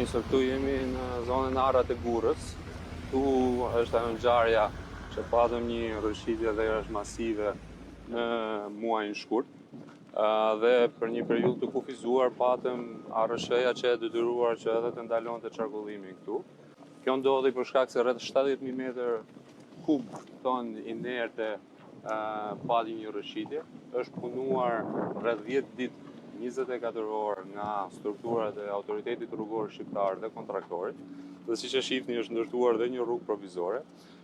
nisur, këtu jemi në zonën Arrat e Gurrës. Këtu është ajo ngjarja që patëm një rrëshqitje dherash masive në muajin shkurt. Dhe për një periudhë të kufizuar patëm arrësheja që e detyruar që edhe të ndalonte çarkullimi këtu. Kjo ndodhi për shkak se rreth 70.000 metër kub ton inerte pati një rrëshqitje. Është punuar rreth 10 ditë 24 orë nga strukturat e autoritetit rrugor shqiptar dhe kontraktorit, dhe siç e shihni është ndërtuar dhe një rrugë provizore,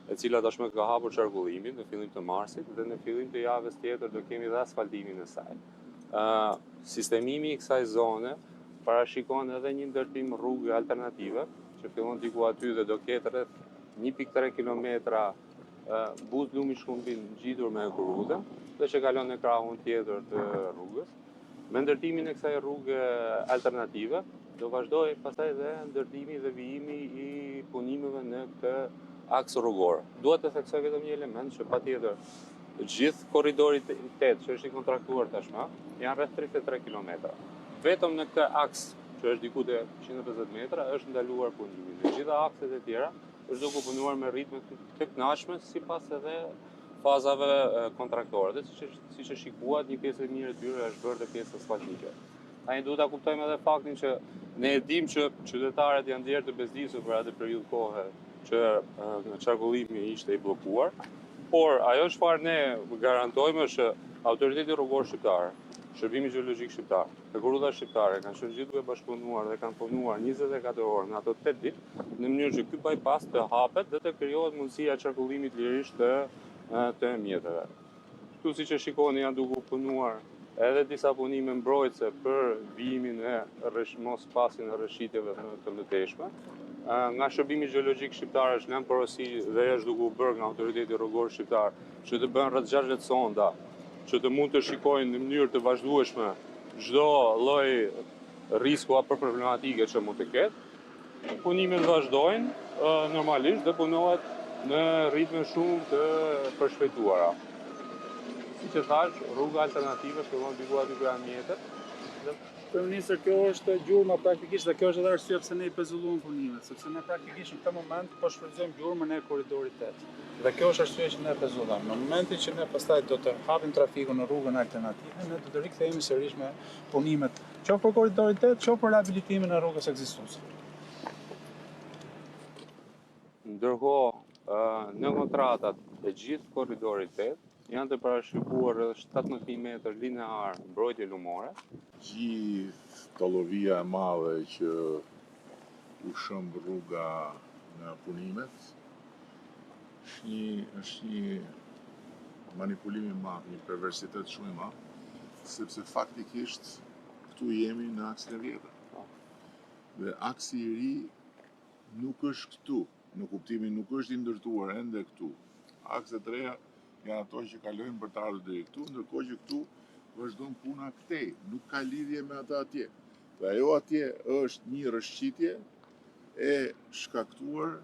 e cila tashmë ka hapur çarkullimin në fillim të marsit dhe në fillim të javës tjetër do kemi dhe asfaltimin e saj. Sistemimi i kësaj zone parashikon edhe një ndërtim rrugë alternative, që fillon diku aty dhe do ketë rreth 1.3 kilometra buzë lumi shkumbin ngjitur me kurruzë dhe që kalon në krahun tjetër të rrugës. Me ndërtimin e kësaj rrugë alternative, do vazhdoj pastaj dhe ndërtimi dhe vijimi i punimeve në këtë aks rrugor. Dua të theksoj vetëm një element që patjetër gjithë korridori 8 që është i kontraktuar tashmë, janë rreth 33 kilometra. Vetëm në këtë aks, që është diku te 150 metra, është ndaluar punimi. Në gjitha akset e tjera është duke punuar me ritme të këndshme sipas edhe fazave kontraktore, dhe siç e shikuat, një pjesë e mirë e tyre është bërë dhe pjesë asfaltike. Tani duhet ta kuptojmë edhe faktin që ne e dimë që qytetarët janë djerë të bezdisur për atë periudhë kohe që çarkullimi ishte i bllokuar, por ajo çfarë ne garantojmë është që autoriteti rrugor shqiptar, Shërbimi Gjeologjik Shqiptar, dhe Kurudha Shqiptare kanë qenë gjithë duke bashkëpunuar dhe kanë punuar 24 orë në ato 8 ditë, në mënyrë që ky bypass të hapet dhe të krijohet mundësia e çarkullimit lirisht të mjeteve. Këtu siç e shikoni janë duke punuar edhe disa punime mbrojtëse për vijimin e mos pasjen e rrëshqitjeve të mëtejshme. Nga Shërbimi Gjeologjik Shqiptar është lënë porosi dhe është duke u bërë nga autoriteti rrugor shqiptar që të bëhen rreth 60 sonda që të mund të shikojnë në mënyrë të vazhdueshme çdo lloj risku apo problematike që mund të ketë. Punimet vazhdojnë normalisht dhe punohet në ritme shumë të përshpejtuara. Siç e thash, rruga alternative fillon diku aty pranë mjetet. Kryeministër, kjo është gjurma praktikisht dhe kjo është edhe arsye pse ne i pezulluam punimet, sepse ne praktikisht në këtë moment po shfrytëzojmë gjurmën e korridorit 8. Dhe kjo është arsye që ne pezulluam. Në momentin që ne pastaj do të hapim trafikun në rrugën alternative, ne do të rikthehemi sërish me punimet, qoftë për korridorin 8, qoftë për rihabilitimin e rrugës ekzistuese. Ndërkohë, në kontratat e gjithë korridorit 8 janë të parashikuar rreth 17.000 metër linear mbrojtje lumore. Gjithë tallovia e madhe që u shëmb rruga nga punimet është një manipulim i madh, një perversitet shumë i madh, sepse faktikisht këtu jemi në aksin e vjetër. Dhe aksi i ri nuk është këtu, në kuptimin nuk është i ndërtuar ende këtu. Akset e reja janë ato që kalojnë për të ardhur deri këtu, ndërkohë që këtu vazhdon puna këtej, nuk ka lidhje me ata atje. Dhe ajo atje është një rrëshqitje e shkaktuar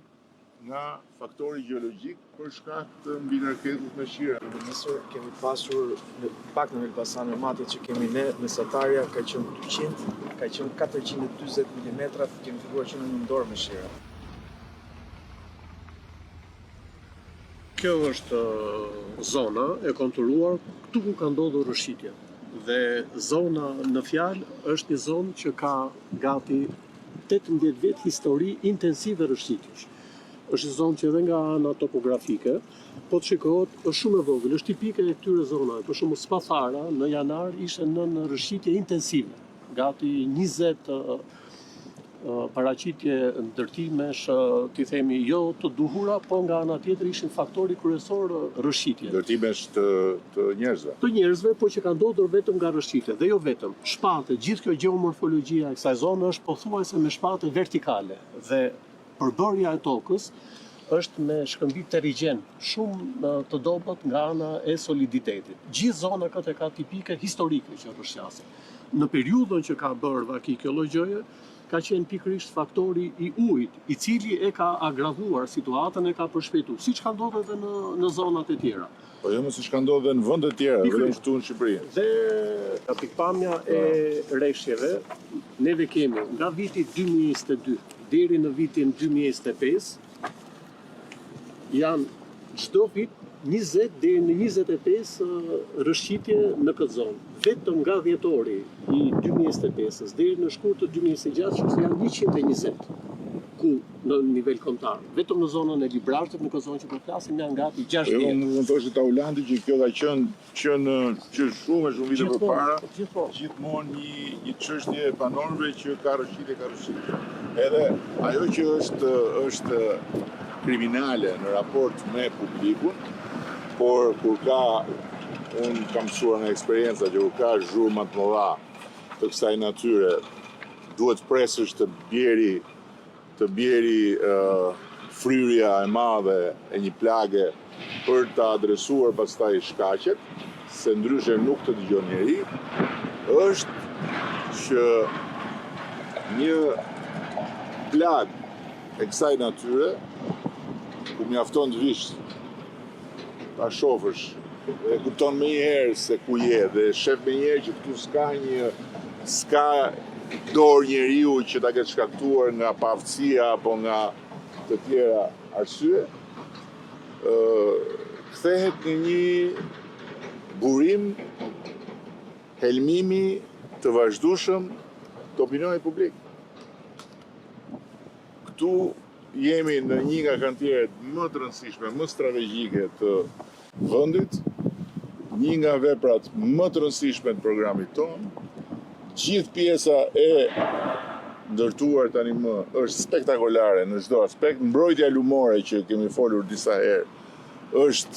nga faktori gjeologjik për shkak të mbinarkesit me Shirën. Ministër, kemi pasur pak në Elbasan me matjet që kemi ne, mesatarja ka qenë 200, ka qenë 440 mm, kemi filluar që në nëndorë me Shirën. Kjo është zona e konturuar këtu ku ka ndodhur rrëshqitja. Dhe zona në fjalë është një zonë që ka gati 18 vjet histori intensive rrëshqitjesh. Është një zonë që edhe nga ana topografike, po të shikohet, është shumë e vogël, është tipike e këtyre zonave. Për shembull Spafara në janar ishte në rrëshqitje intensive, gati 20 paraqitje ndërtimesh, ti themi jo të duhura, po nga ana tjetër ishin faktori kryesor rrëshqitje. Ndërtimesh të njerëzve. Të njerëzve, po që kanë ndodhur vetëm nga rrëshqitje, dhe jo vetëm. Shpatë, gjithë kjo gjeomorfologjia e kësaj zone është pothuajse me shpatë vertikale dhe përbërja e tokës është me shkëmbim terrigjen, shumë të dobët nga ana e soliditetit. Gjithë zona këtë ka tipike historike që rrëshqasin. Në periudhën që ka bërë vaki kjo lloj gjëje, ka qenë pikërisht faktori i ujit, i cili e ka agravuar situatën, e ka përshpejtuar, siç ka ndodhur edhe në zonat e tjera. Po jo më siç ka ndodhur në vende të tjera, vetëm këtu në Shqipëri. Dhe pikpamja e rreshjeve neve kemi nga viti 2022 deri në vitin 2025 janë çdo vit 20 deri në 25 rëshqitje në këtë zonë. Vetëm nga dhjetori i 2025-s deri në shkurt të 2026 janë 120 ku në nivel kombëtar. Vetëm në zonën e Librazhit, në këtë zonë që po flasim, janë gati 60. Unë thoshte Taulandi që kjo ka qenë që shumë vite përpara, gjithmonë një çështje e panorëve që ka rëshqitje. Edhe ajo që është kriminale në raport me publikun, por kur ka, unë kam mësuar nga eksperienca që kur ka zhurma të mëdha të kësaj natyre, duhet presësh të bjeri fryrja e madhe e një plage për të adresuar pastaj shkaqet, se ndryshe nuk të dëgjon njeri, është që një plag e kësaj natyre, ku mjafton të vish ta shofësh dhe kupton me njëherë se ku je dhe shef me njëherë që këtu s'ka dorë njeriu që ta ketë shkaktuar nga paaftësia apo nga të tjera arsye, kthehet në një burim, helmimi të vazhdueshëm të opinionit publik. Këtu jemi në një nga kantieret më të rëndësishme, më strategjike të vendit, një nga veprat më të rëndësishme të programit tonë. Gjithë pjesa e ndërtuar tani më është spektakolare në çdo aspekt. Mbrojtja lumore që kemi folur disa herë është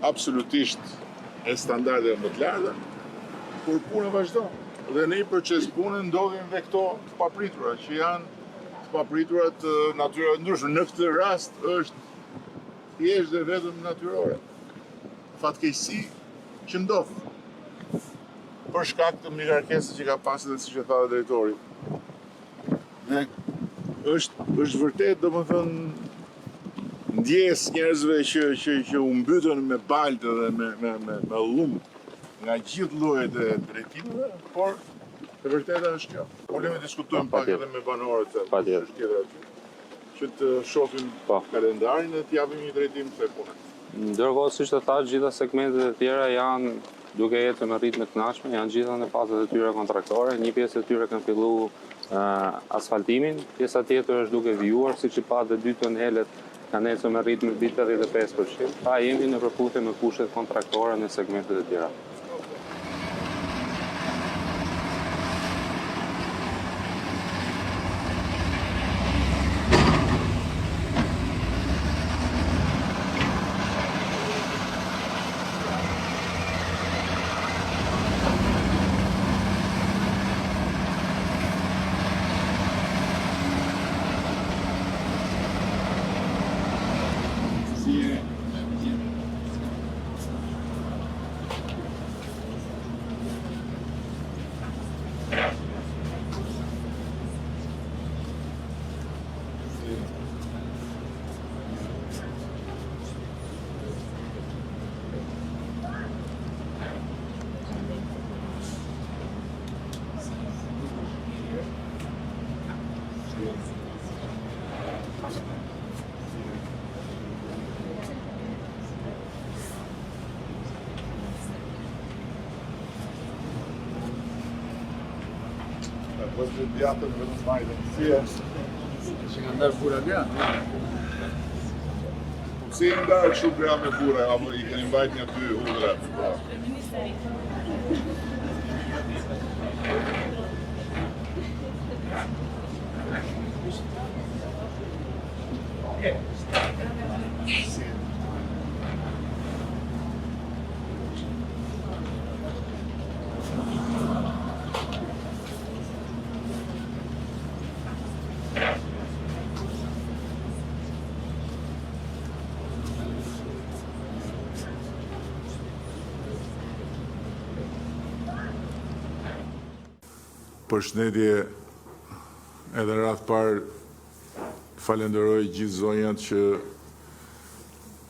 absolutisht e standardeve më të larta, por puna vazhdon. Dhe në një proces pune ndodhin dhe këto të papritura që janë papriturat natyrore ndryshme. Në këtë rast është thjesht dhe vetëm natyrore. Fatkeqësi që ndodh për shkak të mirëkërkesës që ka pasur dhe siç e tha drejtori. Dhe është vërtet, domethënë, ndjes njerëzve që u mbytën me baltë dhe me llumë nga gjithë llojet e drejtimeve, por e vërteta është kjo. Ulemi diskutojmë pak edhe me banorët e tjetër aty, që të shohim kalendarin dhe të japim një drejtim të punës. Ndërkohë, siç e tha, gjitha segmentet e tjera janë duke ecur në ritme të këndshme, janë gjitha në fazat e tyre kontraktore. Një pjesë e tyre kanë filluar asfaltimin, pjesa tjetër është duke vijuar, siç i pa dhe dy tonelet kanë ecur me ritme mbi 85%. Pra jemi në përputhje me kushtet kontraktore në segmentet e tjera. Vështë djatën vetëm majtën. Që nga ndarë bura nga? Si i ndarë kështu gra me bura, apo i keni mbajt një ty hudra? Përshëndetje edhe radh parë falenderoj gjithë zonjat që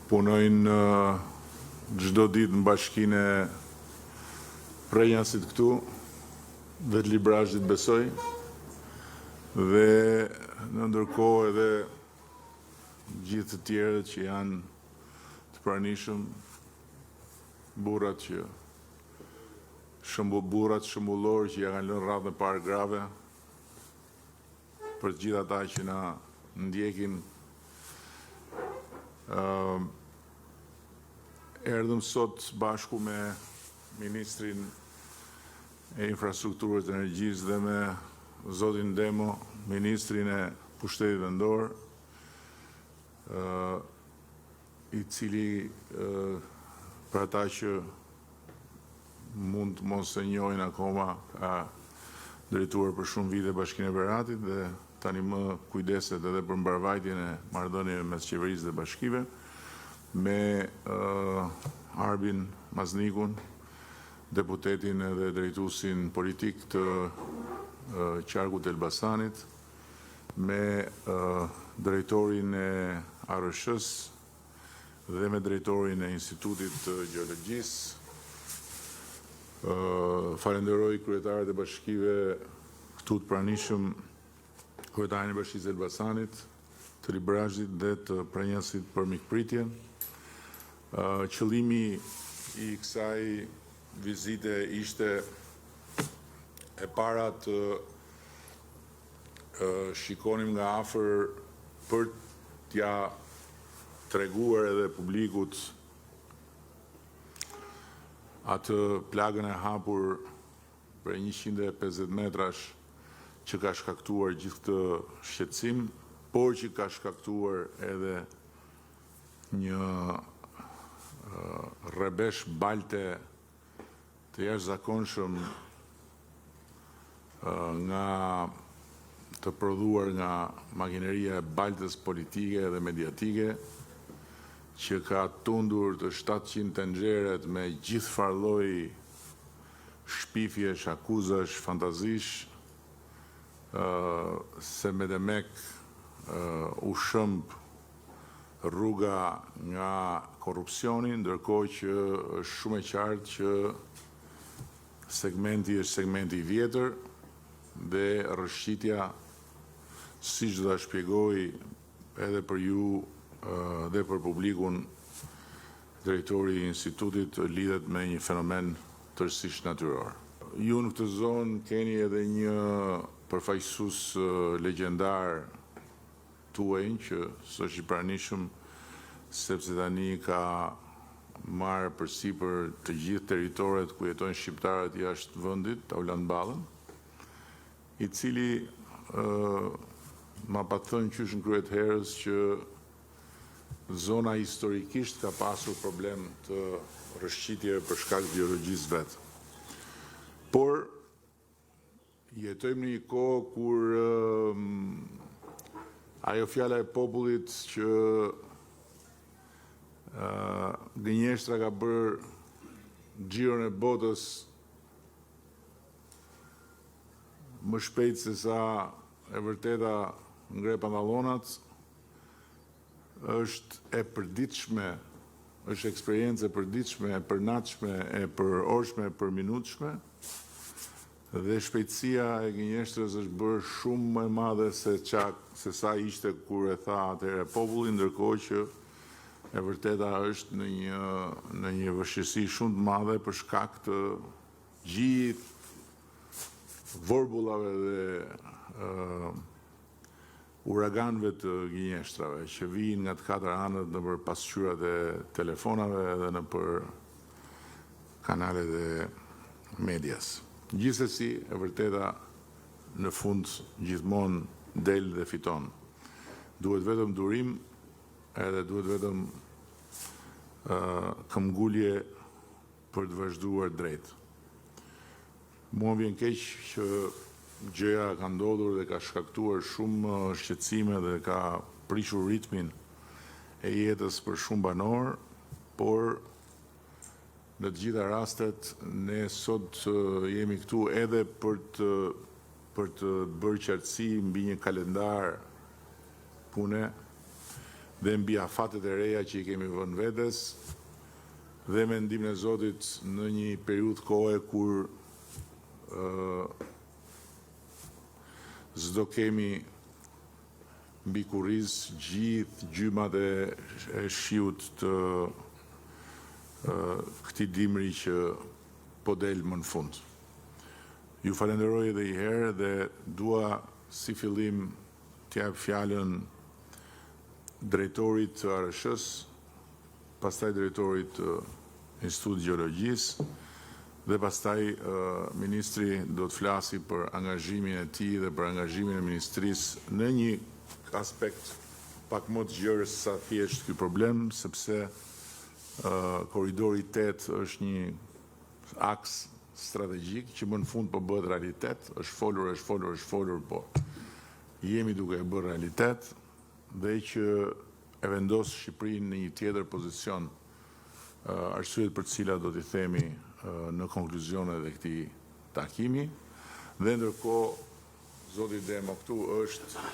punojnë çdo ditë në bashkinë e Rrënjasit këtu dhe të Librazhit besoj Dhe në ndërkohë edhe gjithë të tjerët që janë të pranishëm, burrat shëmbullor që ja kanë lënë radhën e parë grave, për të gjithë ata që na ndjekin. Erdhëm sot bashku me Ministrin e Infrastrukturës dhe Energjisë dhe me Zotin Demo, Ministrin e Pushtetit Vendor, i cili për ata që mund mos e njohin akoma, ka drejtuar për shumë vite Bashkinë e Beeratit dhe tani më kujdeset edhe për mbarvajtjen e marrëdhënieve mes qeverisë dhe bashkive, me Arbin Maznikun, deputetin edhe drejtuesin politik të qarkut Elbasanit, me drejtorin e ARSH-s dhe me drejtorin e Institutit të Gjeologjisë. Falenderoj kryetarët e bashkive këtu të pranishëm, kryetarin e Bashkisë Elbasanit, të Librazhit dhe të Prenjasit për mikpritjen. Qëllimi i kësaj vizite ishte e para të shikonim nga afër për t'ja treguar edhe publikut atë plagën e hapur për 150 metrash që ka shkaktuar gjithë këtë shqetësim, por që ka shkaktuar edhe një rrebesh balte të jashtëzakonshëm nga të prodhuar nga makineria e baltës politike dhe mediatike, që ka tundur të 700 tenxheret me gjithë farlloj shpifjesh, akuzash, fantazish, se me demek u shëmb rruga nga korrupsioni, ndërkohë që është shumë e qartë që segmenti është segmenti i vjetër dhe rrëshqitja, siç do ta shpjegoj edhe për ju dhe për publikun, drejtori i institutit lidhet me një fenomen tërësisht natyror. Ju në këtë zonë keni edhe një përfaqësues legjendar tuaj që s'është i pranishëm, sepse tani ka marrë përsipër të gjithë territoret ku jetojnë shqiptarët jashtë vendit, Tauland Ballën, i cili ma pa thënë qysh në kryet herës që zona historikisht ka pasur problem të rrëshqitjeve për shkak biologjisë vetë. Por jetojmë në një kohë kur ajo fjala e popullit që gënjeshtra ka bërë xhiron e botës më shpejt se sa e vërteta ngre pantallonat, është e përditshme, është eksperiencë e përditshme, e përnatshme, e përorshme, e përminutshme, dhe shpejtësia e gënjeshtrës është bërë shumë më e madhe se sa ishte kur e tha atëherë populli, ndërkohë që e vërteta është në një vështirësi shumë të madhe për shkak të gjithë vorbullave dhe uraganëve të gënjeshtrave që vijnë nga të katër anët nëpër pasqyrat e telefonave dhe nëpër kanalet e medias. Gjithsesi, e vërteta në fund gjithmonë del dhe fiton. Duhet vetëm durim edhe duhet vetëm këmbgulje për të vazhduar drejt. Mua vjen keq që gjëja ka ndodhur dhe ka shkaktuar shumë shqetësime dhe ka prishur ritmin e jetës për shumë banor, por në të gjitha rastet ne sot jemi këtu edhe për të bërë qartësi mbi një kalendar pune dhe mbi afatet e reja që i kemi vënë vetes dhe me ndihmën e Zotit në një periudhë kohe kur s'do kemi mbi kurriz gjithë gjymat e shiut të këtij dimri që po del më në fund. Ju falenderoj edhe një herë dhe dua si fillim t'jap fjalën drejtorit të ARSH-s, pastaj drejtorit të Institutit Gjeologjisë dhe pastaj ministri do të flasi për angazhimin e tij dhe për angazhimin e ministrisë në një aspekt pak më të gjerës sa thjesht ky problem, sepse korridori 8 është një aks strategjik që më në fund po bëhet realitet, është folur, po jemi duke e bërë realitet dhe që e vendos Shqipërinë në një tjetër pozicion, arsyet për cilat do t'i themi në konkluzionet e këtij takimi, dhe ndërkohë zoti Demo këtu është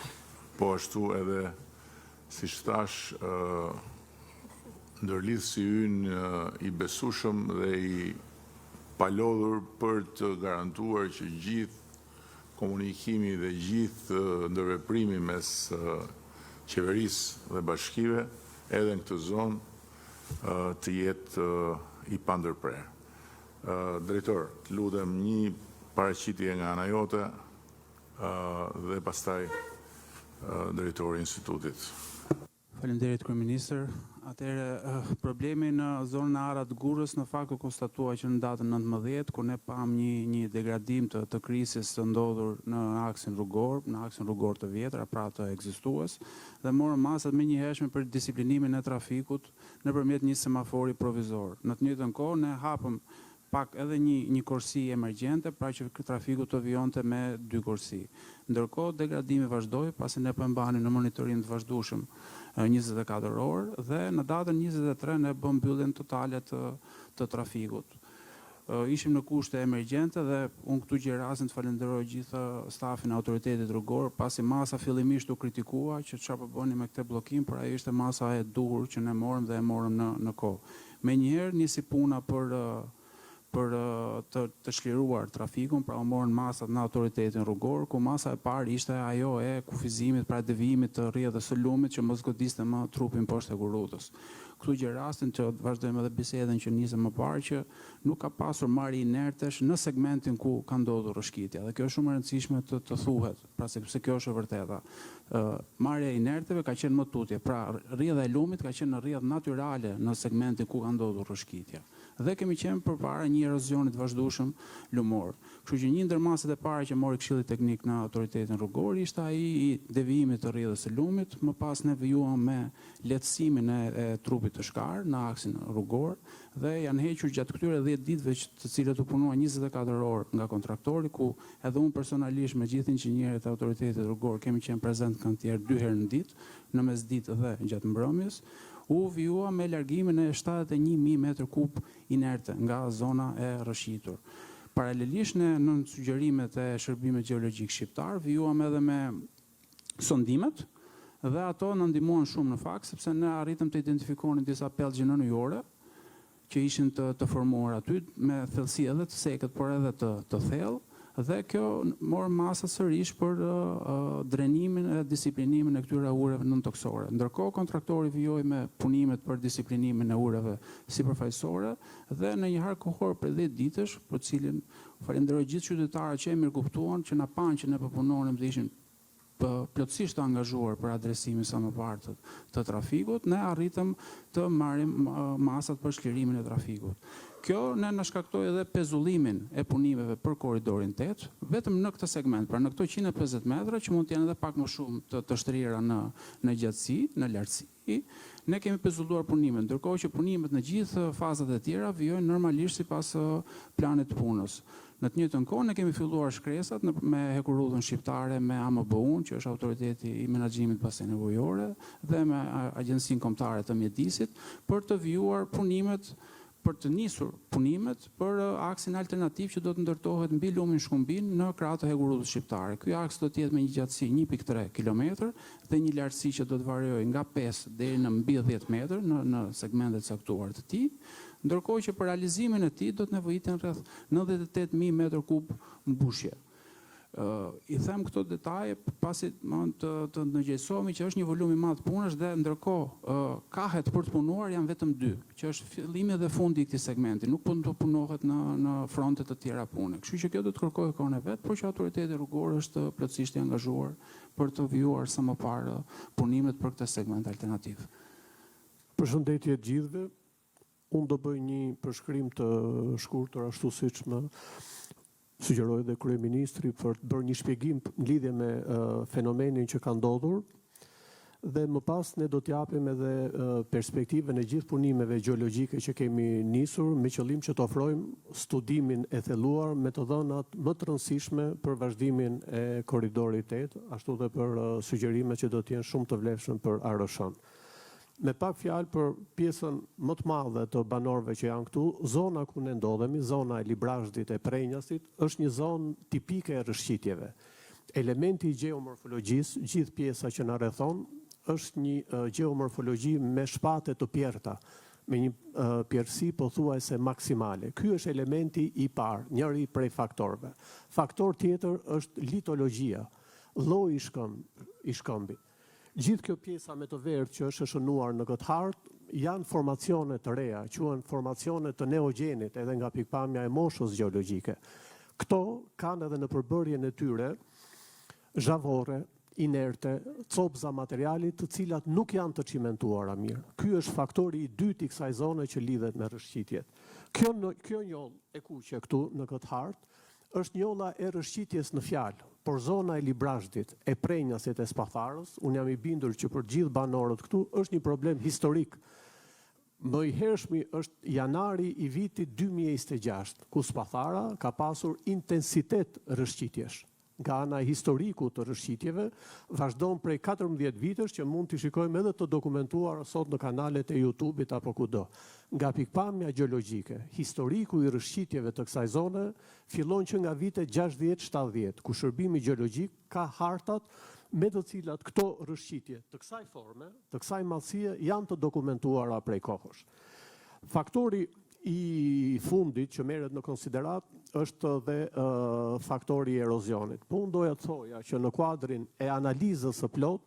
po ashtu edhe, siç thash, ndërlidhësi ynë i besueshëm dhe i palodhur për të garantuar që gjithë komunikimi dhe gjithë ndërveprimi mes qeverisë dhe bashkive edhe në këtë zonë të jetë i pandërprerë. Drejtor, të lutem një paraqitje nga ana jote dhe pastaj drejtori i institutit. Faleminderit kryeministër. Atëherë problemi në zonën e Arat Gurës në fakt u konstatua që në datën 19 kur ne pam një degradim të krisës të ndodhur në aksin rrugor të vjetër, pra të ekzistues, dhe morëm masat menjëhershme për disiplinimin e trafikut nëpërmjet një semafori provizor. Në të njëjtën kohë ne hapëm pak edhe një korsi emergjente, pra që trafiku të vijonte me 2 korsi. Ndërkohë degradimi vazhdoi, pasi ne po mbanim në monitorim të vazhdueshëm 24 orë dhe në datën 23 ne bëm mbylljen totale të trafikut. Ishim në kushte emergjente dhe unë këtu gjej rastin të falenderoj gjithë stafin e autoritetit rrugor, pasi masa fillimisht u kritikua që çfarë po bëni me këtë bllokim, por ajo ishte masa e duhur që ne morëm dhe e morëm në kohë. Menjëherë nisi puna për të çliruar trafikun, pra u morën masat në autoritetin rrugor, ku masa e parë ishte ajo e kufizimit, pra devijimit të rrjedhës së lumit që mos godiste më trupin poshtë e rrugës. Këtu gjej rastin që vazhdojmë edhe bisedën që nisëm më parë, që nuk ka pasur marrje inertesh në segmentin ku ka ndodhur rrëshqitja, dhe kjo është shumë e rëndësishme të thuhet, pra sepse kjo është e vërteta. Marrja e inerteve ka qenë më tutje, pra rrjedha e lumit ka qenë në rrjedhë natyrale në segmentin ku ka ndodhur rrëshqitja. Dhe kemi qenë përpara një erozionit vazhdueshëm lumor. Kështu që një ndër masat e para që mori Këshilli Teknik në autoritetin rrugor ishte ai i devijimit të rrjedhës së lumit, më pas ne vijuam me lehtësimin e trupit të shkar në aksin rrugor dhe janë hequr gjatë këtyre 10 ditëve të cilët u punua 24 orë nga kontraktori, ku edhe unë personalisht me gjithë inxhinierët e autoritetit rrugor kemi qenë prezent kantier 2 herë në ditë, në mesditë dhe gjatë mbrëmjes, u vijua me largimin e 71.000 metër kub inerte nga zona e rrëshqitur. Paralelisht në sugjerimet e Shërbimit Gjeologjik Shqiptar vijuam edhe me sondimet dhe ato na ndihmuan shumë në fakt, sepse ne arritëm të identifikonin disa pellgje nënujore që ishin të formuar aty me thellësi edhe të sekët, por edhe të thellë, dhe kjo morë masa sërish për drenimin e disiplinimin e këtyre ureve nëntoksore. Ndërkohë kontraktori vijoi me punimet për disiplinimin e ureve sipërfaqësore dhe në një harë kohor për 10 ditësh, për cilin falenderoj gjithë qytetarët që e mirëkuptuan, që na panë që ne po punonim dhe ishin plotësisht të angazhuar për adresimin sa më parë të trafikut, ne arritëm të marrim masat për çlirimin e trafikut. Kjo ne na shkaktoi edhe pezullimin e punimeve për korridorin 8, vetëm në këtë segment, pra në këto 150 metra që mund të jenë edhe pak më shumë të shtrira në gjatësi, në lartësi, ne kemi pezulluar punimet, ndërkohë që punimet në gjithë fazat e tjera vijojnë normalisht sipas planit të punës. Në të njëjtën kohë ne kemi filluar shkresat me hekurudhën shqiptare, me AMBU-n, që është autoriteti i menaxhimit baseneve ujore, dhe me Agjencinë Kombëtare të Mjedisit, për të vijuar punimet, për të nisur punimet për aksin alternativ që do të ndërtohet mbi lumin Shkumbin në krah të hekurudhës shqiptare. Ky aks do të jetë me një gjatësi 1.3 km dhe një lartësi që do të variojë nga 5 deri në mbi 10 metër në segmentet caktuar të tij. Ndërkohë që për realizimin e tij do të nevojiten rreth 98.000 metër kub mbushje. I them këto detaje pasi të ndërgjegjësohemi që është një volum i madh punësh dhe ndërkohë kahet për të punuar janë vetëm 2, që është fillimi dhe fundi i këtij segmenti, nuk punohet në fronte të tjera pune. Kështu që kjo do të kërkojë kohën e vet, por që autoriteti rrugor është plotësisht i angazhuar për të vjuar sa më parë punimet për këtë segment alternativ. Përshëndetje të gjithëve. Unë do bëj një përshkrim të shkurtër ashtu siç më sugjeroi dhe kryeministri për të bërë një shpjegim në lidhje me fenomenin që ka ndodhur dhe më pas ne do t'japim edhe perspektivën e gjithë punimeve gjeologjike që kemi nisur me qëllim që të ofrojmë studimin e thelluar me të dhënat më të rëndësishme për vazhdimin e korridorit 8, ashtu dhe për sugjerimet që do të jenë shumë të vlefshëm për Arëshën. Me pak fjalë për pjesën më të madhe të banorëve që janë këtu, zona ku ne ndodhemi, zona e Librazhdit e Prenjasit, është një zonë tipike e rrëshqitjeve. Elementi i gjeomorfologjisë, gjithë pjesa që na rrethon, është një gjeomorfologji me shpate të pjerta, me një pjerësi pothuajse maksimale. Ky është elementi i parë, njëri prej faktorëve. Faktor tjetër është litologjia, lloji i shkëmbit. Gjithë kjo pjesa me të verdhë që është shënuar në këtë hartë janë formacione të reja, quhen formacione të neogjenit edhe nga pikpamja e moshës gjeologjike. Këto kanë edhe në përbërjen e tyre zhavore, inerte, copza materialit të cilat nuk janë të cimentuara mirë. Ky është faktori i dytë i kësaj zone që lidhet me rrëshqitjet. Kjo njollë e kuqe këtu në këtë hartë është njolla e rrëshqitjes në fjalë. Por zona e Librazhdit, e Prenjasit e Spatharës, unë jam i bindur që për gjithë banorët këtu është një problem historik. Më i hershmi është janari i vitit 2026, ku Spathara ka pasur intensitet rrëshqitjesh. Nga ana e historiku të rrëshqitjeve, vazhdon prej 14 vitesh që mund t'i shikojmë edhe të dokumentuar sot në kanalet e YouTube-it apo kudo. Nga pikpamja gjeologjike, historiku i rrëshqitjeve të kësaj zone fillon që nga vitet 60-70, ku shërbimi gjeologjik ka hartat me të cilat këto rrëshqitje të kësaj forme, të kësaj madhësie janë të dokumentuara prej kohësh. Faktori i fundit që merret në konsiderat është dhe faktori i erozionit. Po unë doja të thoja që në kuadrin e analizës së plot,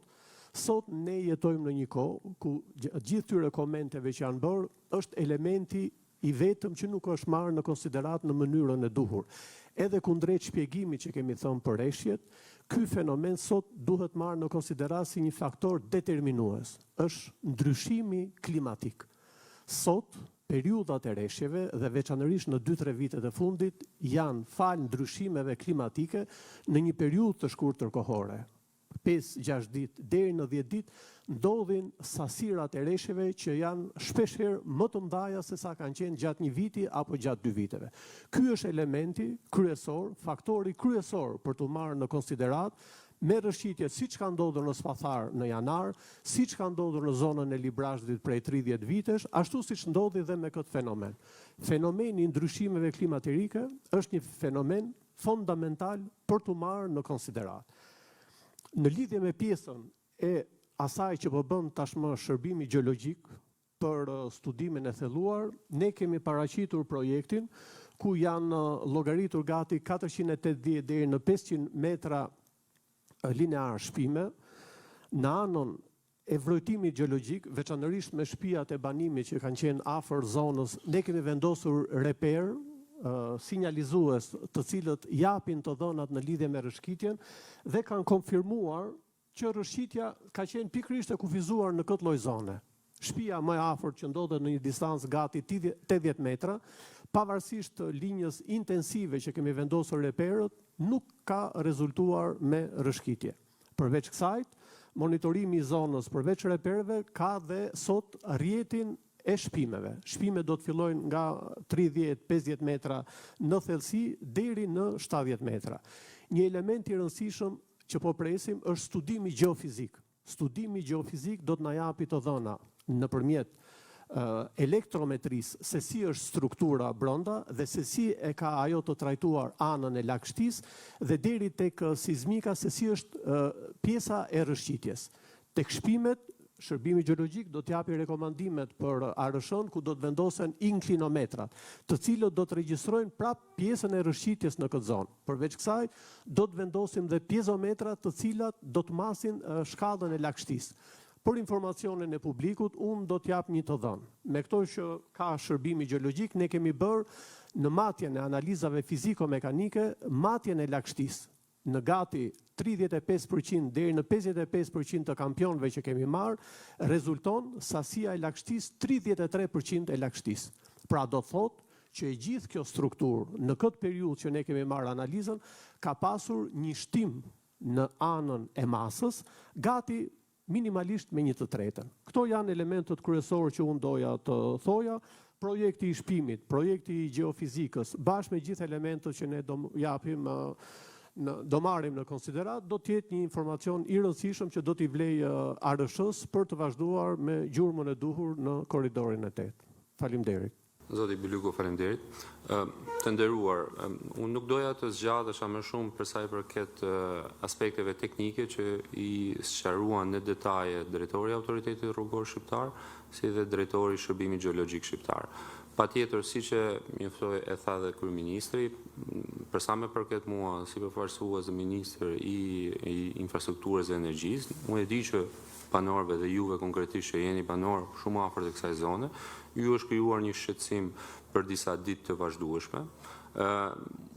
sot ne jetojmë në një kohë ku gjithë tyre komenteve që janë bërë është elementi i vetëm që nuk është marrë në konsiderat në mënyrën e duhur. Edhe kundrejt shpjegimit që kemi thënë për reshjet, ky fenomen sot duhet marrë në konsiderat si një faktor determinues. Është ndryshimi klimatik. Sot periudhat e reshjeve dhe veçanërisht në 2-3 vitet e fundit janë falë ndryshimeve klimatike në një periudhë të shkurtër kohore. 5-6 ditë deri në 10 ditë ndodhin sasirat e reshjeve që janë shpeshherë më të mëdha se sa kanë qenë gjatë një viti apo gjatë 2 viteve. Ky është elementi kryesor, faktori kryesor për të marrë në konsiderat me rrëshqitjet siç ka ndodhur në Spathar në janar, siç ka ndodhur në zonën e Librazhdit prej 30 vitesh, ashtu siç ndodhi dhe me këtë fenomen. Fenomeni i ndryshimeve klimatike është një fenomen fondamental për të marrë në konsiderat. Në lidhje me pjesën e asaj që po bën tashmë shërbimi gjeologjik për studimin e thelluar, ne kemi paraqitur projektin ku janë llogaritur gati 480 deri në 500 metra linear shpime, në anën e vërtetimit gjeologjik, veçanërisht me shtëpiat e banimit që kanë qenë afër zonës, ne kemi vendosur reper, sinjalizues të cilët japin të dhënat në lidhje me rrëshqitjen dhe kanë konfirmuar që rrëshqitja ka qenë pikërisht e kufizuar në këtë lloj zone. Shtëpia më e afërt që ndodhet në një distancë gati 80 metra, pavarësisht të linjës intensive që kemi vendosur reperët, nuk ka rezultuar me rrëshqitje. Përveç kësaj, monitorimi i zonës përveç reperëve ka dhe sot rrjetin e shpimeve. Shpimet do të fillojnë nga 30-50 metra në thellësi deri në 70 metra. Një element i rëndësishëm që po presim është studimi gjeofizik. Studimi gjeofizik do të na japi të dhëna nëpërmjet elektrometrisë se si është struktura brenda dhe se si e ka ajo të trajtuar anën e lagështisë dhe deri tek sismika se si është pjesa e rrëshqitjes. Tek shpimet, Shërbimi gjeologjik do t'japi rekomandimet për ARSH-n ku do të vendosen inklinometrat, të cilët do të regjistrojnë prap pjesën e rrëshqitjes në këtë zonë. Përveç kësaj, do të vendosim dhe piezometrat të cilat do të masin shkallën e lagështisë. Për informacionin e publikut, unë do t'jap një të dhënë. Me këto që ka shërbimi gjeologjik, ne kemi bërë në matjen e analizave fiziko-mekanike, matjen e lagështisë. Në gati 35% deri në 55% të kampionëve që kemi marrë, rezulton sasia e lagështisë 33% e lagështisë. Pra do thotë që e gjithë kjo strukturë në këtë periudhë që ne kemi marrë analizën, ka pasur një shtim në anën e masës, gati minimalisht me 1/3. Këto janë elementët kryesorë që unë doja të thoja. Projekti i shpimit, projekti i geofizikës, bashkë me gjithë elementët që ne do japim do marrim në konsiderat, do të jetë një informacion i rëndësishëm që do t'i vlej ARSH-s për të vazhduar me gjurmën e duhur në korridorin e 8. Faleminderit. Zoti Bylyku, faleminderit. Të nderuar, unë nuk doja të zgjatesha më shumë për sa i përket aspekteve teknike që i sqaruan në detaje drejtori i Autoritetit Rrugor Shqiptar, si dhe drejtori i Shërbimit Gjeologjik Shqiptar. Patjetër, siç e njoftoi e tha dhe kryeministri, për sa më përket mua si përfaqësues dhe ministër i infrastrukturës dhe energjisë, unë e di që banorëve dhe juve konkretisht që jeni banor shumë afër të kësaj zone, ju është krijuar një shqetësim për disa ditë të vazhdueshme.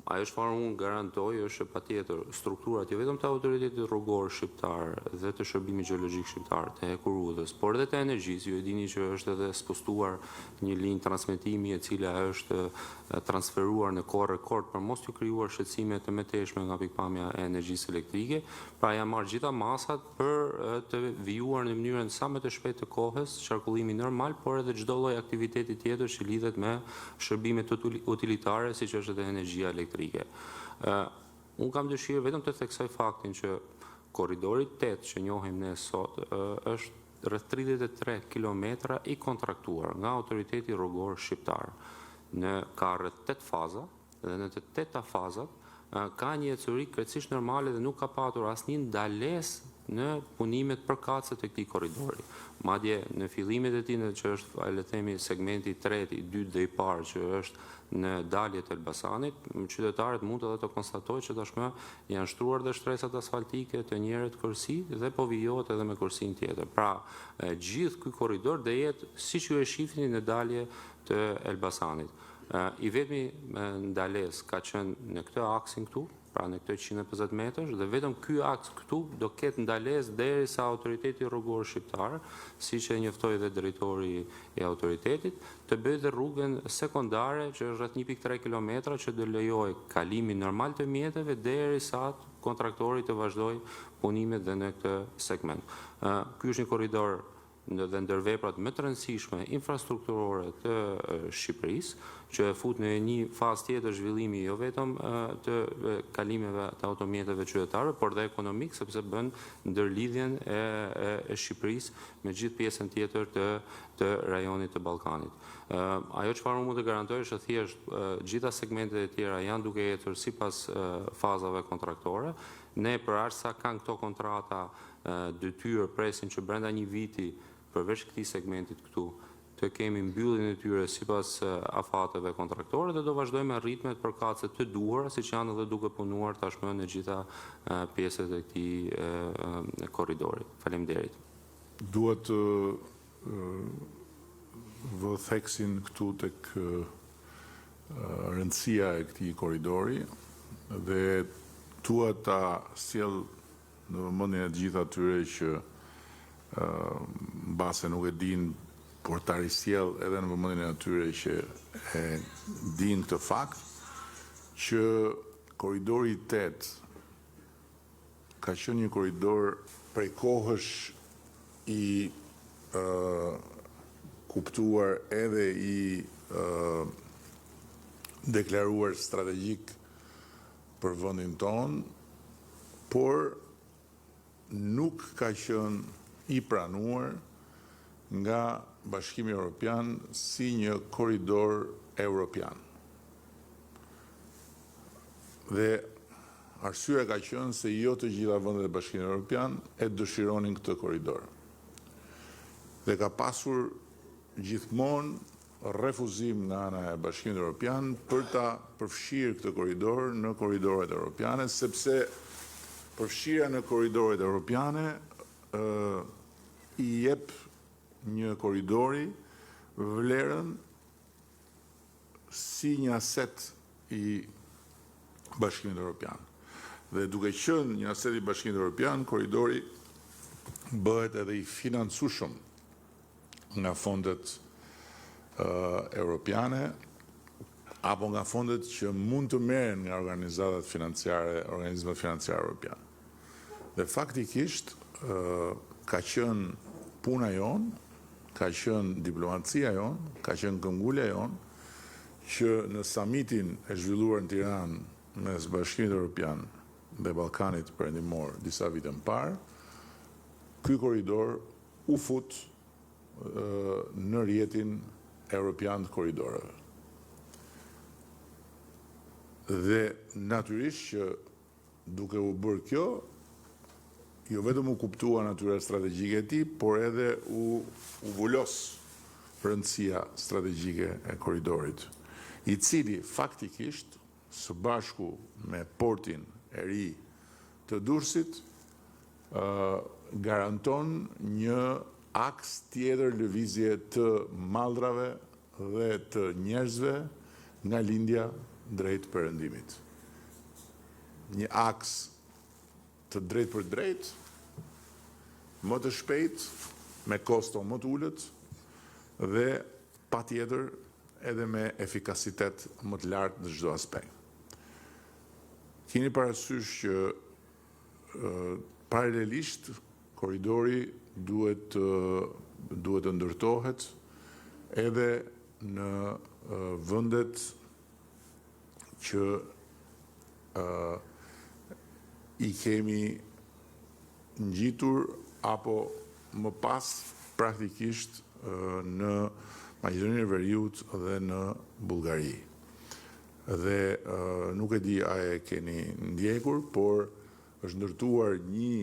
Ajo çfarë unë garantoj është që patjetër strukturat jo vetëm të Autoritetit Rrugor Shqiptar dhe të Shërbimit Gjeologjik Shqiptar, të Hekurudhës, por edhe të energjisë, ju e dini që është edhe spostuar një linjë transmetimi e cila është transferuar në kohë rekord për mos të krijuar shqetësime të mëtejshme nga pikpamja e energjisë elektrike. Pra janë marrë gjitha masat për të vijuar në mënyrën sa më të shpejtë të kohës qarkullimi normal, por edhe çdo lloj aktiviteti tjetër që lidhet me shërbimet utilitare, siç është edhe energjia elektrike. Unë kam dëshirë vetëm të theksoj faktin që korridori 8 që njohim ne sot është rreth 33 kilometra i kontraktuar nga Autoriteti Rrugor Shqiptar. Ka rreth 8 faza dhe në të 8 fazat ka një ecuri krejtësisht normale dhe nuk ka patur asnjë ndalesë në punimet përkatëse të këtij korridori. Madje në fillimet e tij që është le të themi segmenti i tretë, i dytë dhe i parë që është në dalje të Elbasanit, qytetarët mund edhe të konstatojnë që tashmë janë shtruar dhe shtresat asfaltike të njëjët kërsi dhe po vijohet edhe me kërsin tjetër. Pra, gjithë ky korridor do jetë siç ju e shihni në dalje të Elbasanit. I vetmi ndalesë ka qenë në këtë aksin këtu, pra në këtë 150 metrash, dhe vetëm ky aks këtu do ketë ndalesë derisa Autoriteti Rrugor Shqiptar, siç e njoftoi dhe drejtori i autoritetit, të bëjë dhe rrugën sekondare që është rreth 1.3 kilometra që do lejojë kalimin normal të mjeteve derisa kontraktori të vazhdojë punimet dhe në këtë segment. Ky është një korridor dhe ndër veprat më të rëndësishme infrastrukturore të Shqipërisë, që e fut në një fazë tjetër zhvillimi jo vetëm të kalimeve të automjeteve qytetarëve, por dhe ekonomik, sepse bën ndërlidhjen e Shqipërisë me gjithë pjesën tjetër të rajonit të Ballkanit. Ajo çfarë mund të garantoj është thjesht gjitha segmentet e tjera janë duke ecur sipas fazave kontraktore. Ne për aq sa kanë këto kontrata detyrë presim që brenda një viti përveç këtij segmentit këtu të kemi mbylljen e tyre sipas afateve kontraktore dhe do vazhdojmë me ritmet përkatëse të duhura, siç janë edhe duke punuar tashmë në gjitha pjesët e këtij korridori. Faleminderit. Duhet vë theksin këtu tek rëndësia e këtij korridori dhe tua ta sjell në vëmendjen e gjithë atyre që mbase nuk e din, por ta risjell edhe në vëmendjen e atyre që e din këtë fakt, që korridori 8 ka qenë një korridor prej kohësh i kuptuar edhe i deklaruar strategjik për vendin ton, por nuk ka qenë i pranuar nga Bashkimi Evropian si një korridor evropian. Dhe arsyeja ka qenë se jo të gjitha vendet e Bashkimit Evropian e dëshironin këtë korridor. dhe ka pasur gjithmonë refuzim nga ana e Bashkimit Evropian për ta përfshirë këtë korridor në korridoret evropiane, sepse përfshirja në korridoret evropiane i jep një korridori vlerën si një aset i Bashkimit Evropian. Dhe duke qenë një aset i Bashkimit Evropian, korridori bëhet edhe i financueshëm nga fondet europiane apo nga fondet që mund të merren nga organizmat financiare europiane. Dhe faktikisht ka qenë puna jon, ka qenë diplomacia jon, ka qenë këmbgulja jon që në samitin e zhvilluar në Tiranë mes Bashkimit Evropian dhe Ballkanit Perëndimor disa vite më parë, ky korridor u fut në rrjetin evropian të korridoreve. Dhe natyrisht që duke u bërë kjo, jo vetëm u kuptua natyra strategjike e tij, por edhe u vulos rëndësia strategjike e korridorit, i cili faktikisht së bashku me portin e ri të Durrësit garanton një aks tjetër lëvizje të mallrave dhe të njerëzve nga lindja drejt perëndimit. Një aks të drejt për drejt, më të shpejt, me kosto më të ulët dhe patjetër edhe me efikasitet më të lartë në çdo aspekt. Keni parasysh që paralelisht korridori duhet të ndërtohet edhe në vendet që i kemi ngjitur apo më pas praktikisht në Maqedoninë e Veriut dhe në Bullgari. Dhe nuk e di a e keni ndjekur, por është ndërtuar një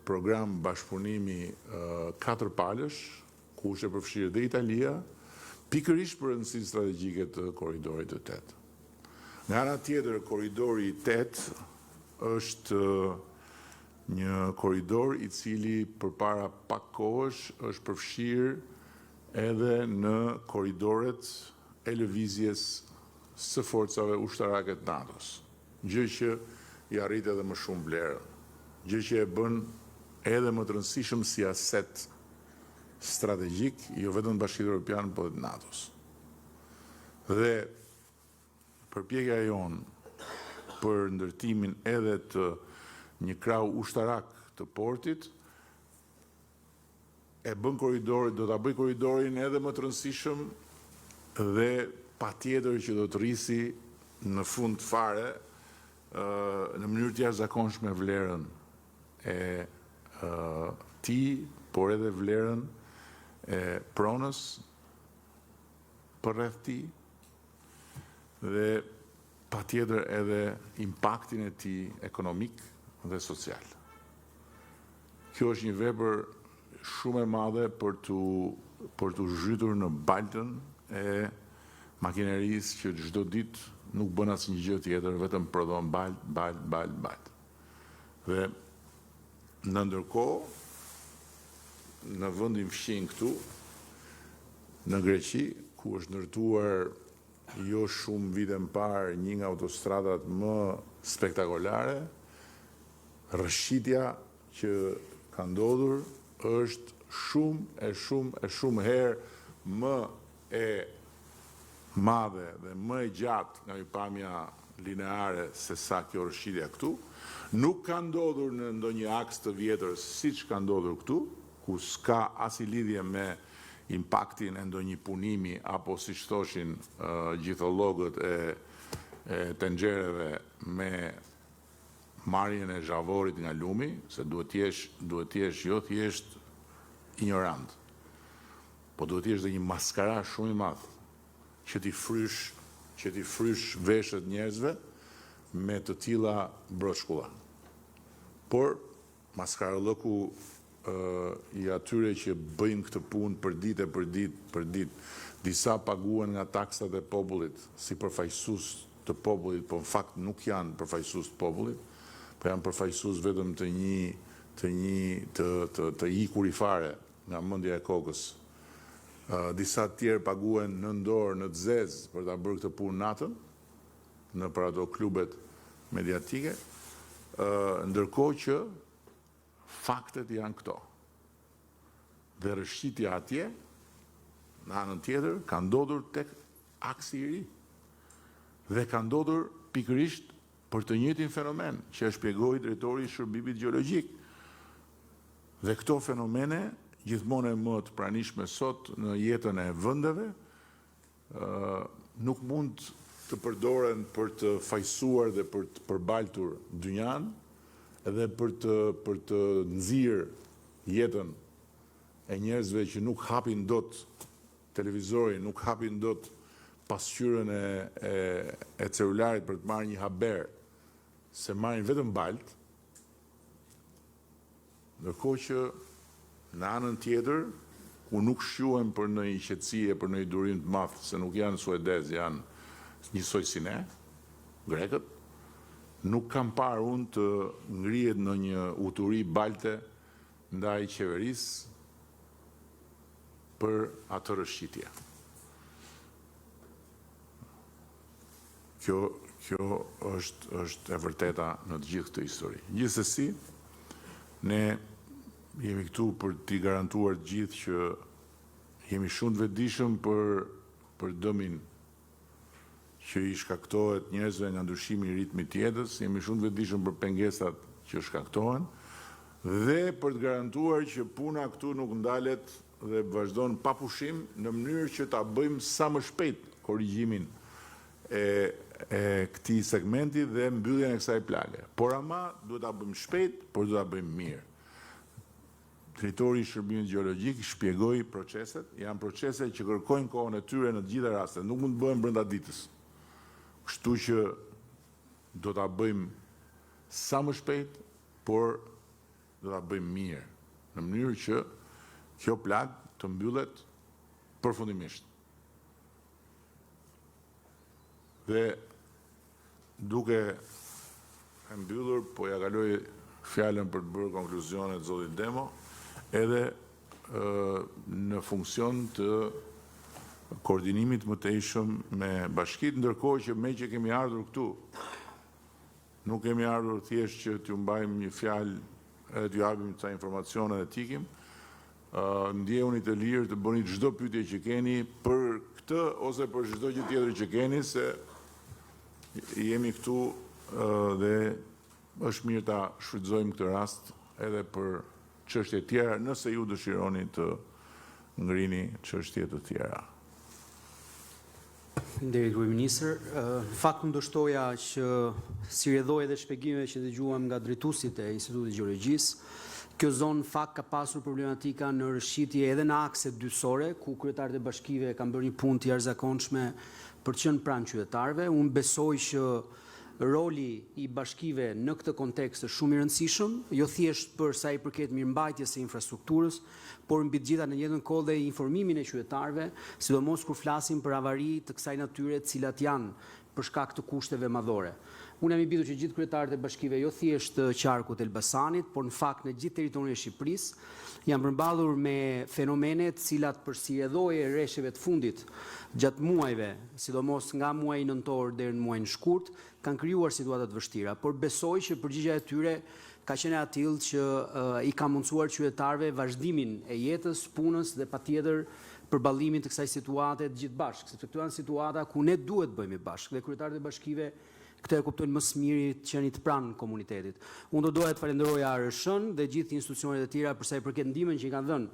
program bashkëpunimi 4 palësh, ku është e përfshirë dhe Italia, pikërisht për rëndësinë strategjike të korridorit të 8. Nga ana tjetër, korridori i 8 është një korridor i cili përpara pak kohësh është përfshirë edhe në korridoret e lëvizjes së forcave ushtarake të NATO-s, gjë që i arrit edhe më shumë vlerën, gjë që e bën edhe më të rëndësishëm si aset strategjik, jo vetëm të Bashkimit Evropian, por të NATO-s. Dhe përpjekja jonë për ndërtimin edhe të një krau ushtarak të portit e bën korridorin, do ta bëj korridorin edhe më të rëndësishëm dhe patjetër që do të rrisi në fund fare në mënyrë të jashtëzakonshme vlerën e tij, por edhe vlerën e pronës përreth tij dhe patjetër edhe impaktin e tij ekonomik dhe social. Kjo është një vepër shumë e madhe për t'u zhytur në baltën e makinerisë që çdo ditë nuk bën asnjë gjë tjetër, vetëm prodhon balt. Dhe në ndërkohë, në vendin fqin këtu, në Greqi, ku është ndërtuar jo shumë vite më parë një nga autostradat më spektakolare, rrëshqitja që ka ndodhur është shumë herë më e madhe dhe më e gjatë nga pamja lineare se sa kjo rrëshqitja këtu. Nuk ka ndodhur në ndonjë aks të vjetër siç ka ndodhur këtu, ku s'ka as lidhje me impaktin e ndonjë punimi apo siç thoshin gjithollogët e tenxhereve me marrjen e zhavorit nga lumi, se duhet të jesh jo thjesht ignorant, po duhet të jesh dhe një maskara shumë i madh që ti frysh veshët njerëzve me të tilla broshkulla. Por maskarallëku i atyre që bëjnë këtë punë për ditë, disa paguhen nga taksat e popullit si përfaqësues të popullit, po në fakt nuk janë përfaqësues të popullit, po janë përfaqësues vetëm të ikur i fare nga mendja e kokës. Disa të tjerë paguhen në dorë, në të zezë për ta bërë këtë punë natën, në për ato klubet mediatike, ndërkohë që faktet janë këto. Dhe rëshqitja atje, në anën tjetër, ka ndodhur tek aksi i ri. Dhe ka ndodhur pikërisht për të njëjtin fenomen që e shpjegoi drejtori i Shërbimit Gjeologjik. Dhe këto fenomene gjithmonë më të pranishme sot në jetën e vendeve, nuk mund të përdoren për të fajsuar dhe për të përbaltur dynjan, edhe për të nxirë jetën e njerëzve që nuk hapin dot televizorin, nuk hapin dot pasqyrën e celularit për të marrë një haber, se marrin vetëm balt, ndërkohë që në anën tjetër, ku nuk shquhen për në një qetësie, për në një durim të madh, se nuk janë suedez, janë njësoj si ne, grekët, nuk kam parë unë të ngrihet në një uturi balte ndaj qeverisë për atë rëshqitje. Kjo është e vërteta në të gjithë këtë histori. Gjithsesi, ne jemi këtu për t'i garantuar të gjithë që jemi shumë të vetëdijshëm për dëmin që i shkaktohet njerëzve nga ndryshimi i ritmit të jetës, jemi shumë të vetëdijshëm për pengesat që shkaktohen dhe për të garantuar që puna këtu nuk ndalet dhe vazhdon pa pushim në mënyrë që ta bëjmë sa më shpejt korrigjimin e këtij segmenti dhe mbylljen e kësaj plage. Por ama duhet ta bëjmë shpejt, por duhet ta bëjmë mirë. Drejtori i Shërbimit Gjeologjik shpjegoi proceset, janë procese që kërkojnë kohën e tyre në të gjitha rastet, nuk mund të bëhen brenda ditës. Kështu që do ta bëjmë sa më shpejt, por do ta bëjmë mirë, në mënyrë që kjo plagë të mbyllet përfundimisht. Dhe duke e mbyllur, po ja kaloj fjalën për të bërë konkluzionet zotit Demo, edhe në funksion të koordinimit më të ishëm me bashkit, ndërkohë që me që kemi ardhur këtu, nuk kemi ardhur thjesht që t'ju mbajmë një fjalë edhe t'ju japim ca informacione dhe t'ikim, ndjehuni të lirë të bëni çdo pyetje që keni për këtë ose për çdo gjë tjetër që keni, se jemi këtu dhe është mirë ta shfrytëzojmë këtë rast edhe për çështje tjera, nëse ju dëshironi të ngrini çështje të tjera. Nderi Kryeministër, fakt kundërshtoja që si rrjedhoi edhe shpjegimeve që dëgjuam nga drejtuesit e Institutit Gjeologjisë, kjo zonë fakt ka pasur problematika në rëshqitje edhe në akse dyçore, ku kryetarët e bashkive kanë bërë një punë të jashtëzakonshme për të qenë pranë qytetarëve. Unë besoj që roli i bashkive në këtë kontekst është shumë i rëndësishëm, jo thjesht për sa i përket mirëmbajtjes së infrastrukturës, por mbi të gjitha në njëjtën kohë dhe informimin e qytetarëve, sidomos kur flasim për avari të kësaj natyre të cilat janë për shkak të kushteve madhore. Unë jam i bindur që gjithë kryetarët e bashkive, jo thjesht të qarkut Elbasanit, por në fakt në gjithë territorin e Shqipërisë, janë përmballur me fenomene të cilat për si rrjedhoje e rreshjeve të fundit gjatë muajve, sidomos nga muaji nëntor deri në muajin shkurt, kanë krijuar situata të vështira, por besoj që përgjigjja e tyre ka qenë e tillë që i ka mundsuar qytetarëve vazhdimin e jetës, punës dhe patjetër përballimin të kësaj situate të gjithë bashkë, sepse këto janë situata ku ne duhet bëhemi bashkë dhe kryetarët e bashkive këtë e kuptojnë më së miri të qenit pranë komunitetit. Unë do doja të falenderoja ARSH-n dhe gjithë institucionet e tjera për sa i përket ndihmën që i kanë dhënë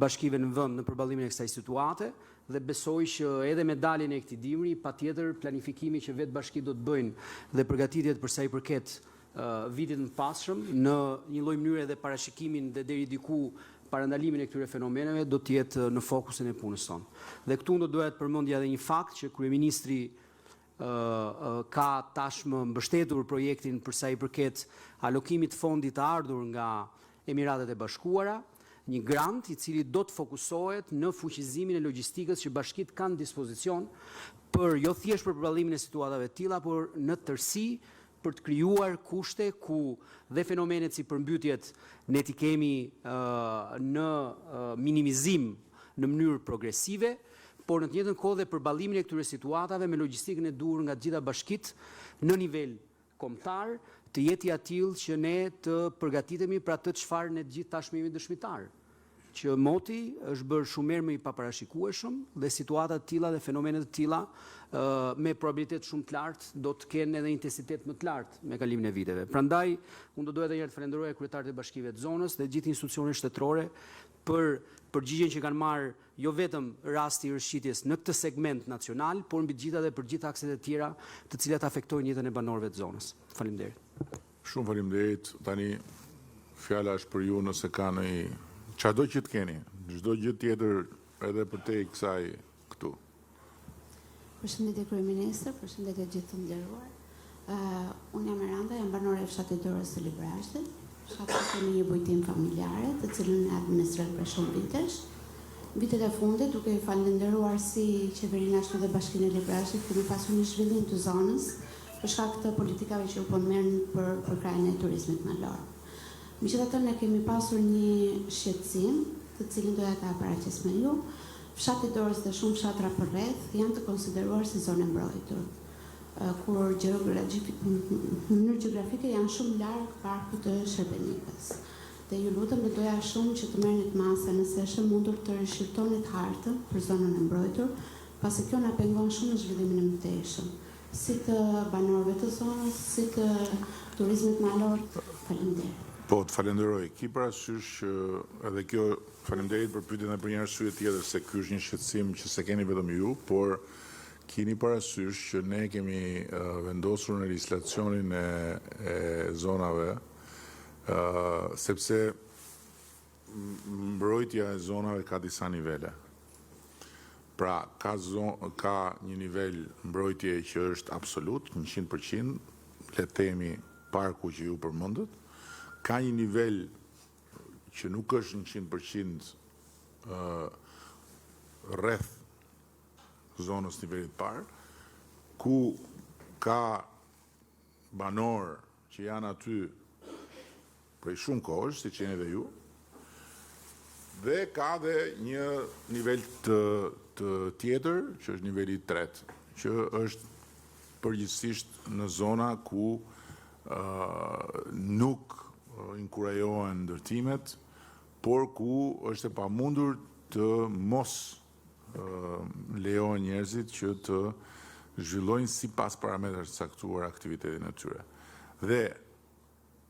bashkive në vend në përballimin e kësaj situate dhe besoj që edhe me daljen e këtij dimri, patjetër planifikimi që vetë bashkitë do të bëjnë dhe përgatitjet për sa i përket vitit të passhëm në një lloj mënyre dhe parashikimin dhe deri diku parandalimin e këtyre fenomeneve do të jetë në fokusin e punës tonë. Dhe këtu do doja të përmendja edhe një fakt që kryeministri ka tashmë mbështetur projektin për sa i përket alokimit të fondit të ardhur nga Emiratet e Bashkuara, një grant i cili do të fokusohet në fuqizimin e logjistikës që bashkitë kanë dispozicion për jo thjesht për përballlimin e situatave të tilla, por në tërësi për të krijuar kushte ku dhe fenomenet si përmbytjet ne t'i kemi në minimizim në mënyrë progresive, por në të njëjtën kohë dhe përballimin e këtyre situatave me logjistikën e duhur nga të gjitha bashkitë në nivel kombëtar, të jetë i atill që ne të përgatitemi për atë çfarë ne të gjithë tashmë jemi dëshmitar, që moti është bërë shumë herë më i paparashikueshëm dhe situata të tilla dhe fenomene të tilla me probabilitet shumë të lartë do të kenë edhe intensitet më të lartë me kalimin e viteve. Prandaj, unë do doja edhe një herë të falenderoj kryetarët e bashkive të zonës dhe gjithë institucionet shtetërore për përgjigjen që kanë marrë jo vetëm rasti i rishqitjes në këtë segment nacional, por mbi të gjitha dhe për gjithë akset e tjera të cilat afektojnë jetën e banorëve të zonës. Faleminderit. Shumë faleminderit. Tani fjala është për ju nëse ka në çdo që të keni, çdo gjë tjetër edhe për te kësaj këtu. Përshëndetje Kryeministër, përshëndetje gjithë të nderuar. Unë jam Eranda, jam banore e fshatit Dorës së Librashtit. Fshati kemi një bujtim familjare, të cilën e administroj për shumë vitesh. Vitet e fundit, duke i falenderuar si qeverinë ashtu dhe Bashkinë e Librashtit, kemi pasur një zhvillim të zonës për shkak të politikave që u merren për krajin e turizmit malor. Megjithatë, ne kemi pasur një shqetësim, të cilin doja ta paraqes me ju. Fshati Dorës dhe shumë fshatra përreth janë të konsideruar si zonë mbrojtur, kur në mënyrë gjeografike janë shumë larg parkut të Shërbenikës. Dhe ju lutem, ne doja shumë që të merrni masa nëse është mundur të rishqirtonit hartën për zonën e mbrojtur, pasi kjo na pengon shumë në zhvillimin e mëtejshëm, si të banorëve të zonës, si të turizmit malor. Faleminderit. Po, të falenderoj. Ki parasysh edhe kjo, faleminderit për pyetjen e për një arsye tjetër, se ky është një shqetësim që se keni vetëm ju, por keni parasysh që ne kemi vendosur në legjislacionin e zonave, sepse mbrojtja e zonave ka disa nivele. Pra, ka një nivel mbrojtje që është absolut, 100%, le të themi parku që ju përmendët, ka një nivel që nuk është 100% rreth zonës nivelit parë, ku ka banor që janë aty prej shumë kohësh, si që jeni dhe ju, dhe ka dhe një nivel të tjetër, që është niveli 3, që është përgjithsisht në zona ku nuk inkurajohen ndërtimet, por ku është e pamundur të mos lejohen njerëzit që të zhvillojnë sipas parametrave të caktuar aktivitetin e tyre. Dhe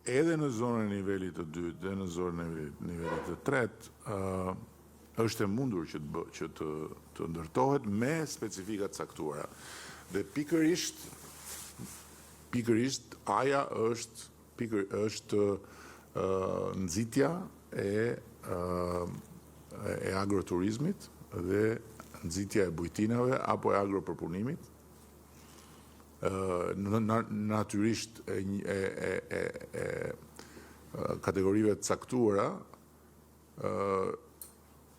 edhe në zonën e nivelit të dytë dhe në zonën e nivelit të tretë është e mundur që të ndërtohet me specifika të caktuara. Dhe pikërisht aja është nxitja e agroturizmit dhe nxitja e bujtinave apo e agropërpunimit, natyrisht kategorive të caktuara,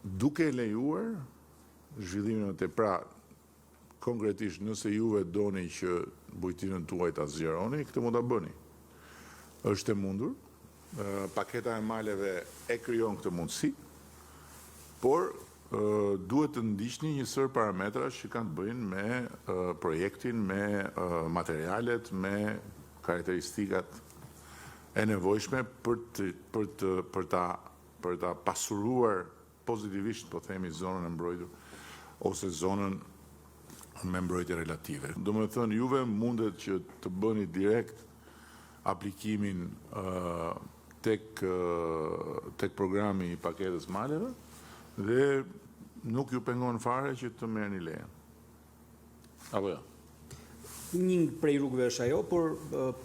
duke lejuar zhvillimin e pra konkretisht nëse juve doni që bujtinën tuaj ta zgjeroni, këtë mund ta bëni. Është e mundur, paketa e maleve e krijon këtë mundësi, por duhet të ndiqni një sër parametrash që kanë të bëjnë me projektin, me materialet, me karakteristikat e nevojshme për ta pasuruar pozitivisht, po themi, zonën e mbrojtur ose zonën me mbrojtje relative. Do me thënë, juve mundet që të bëni direkt aplikimin tek programi i paketës maleve dhe nuk ju pengon fare që të merrni lejen. Apo jo? Një prej rrugëve është ajo, por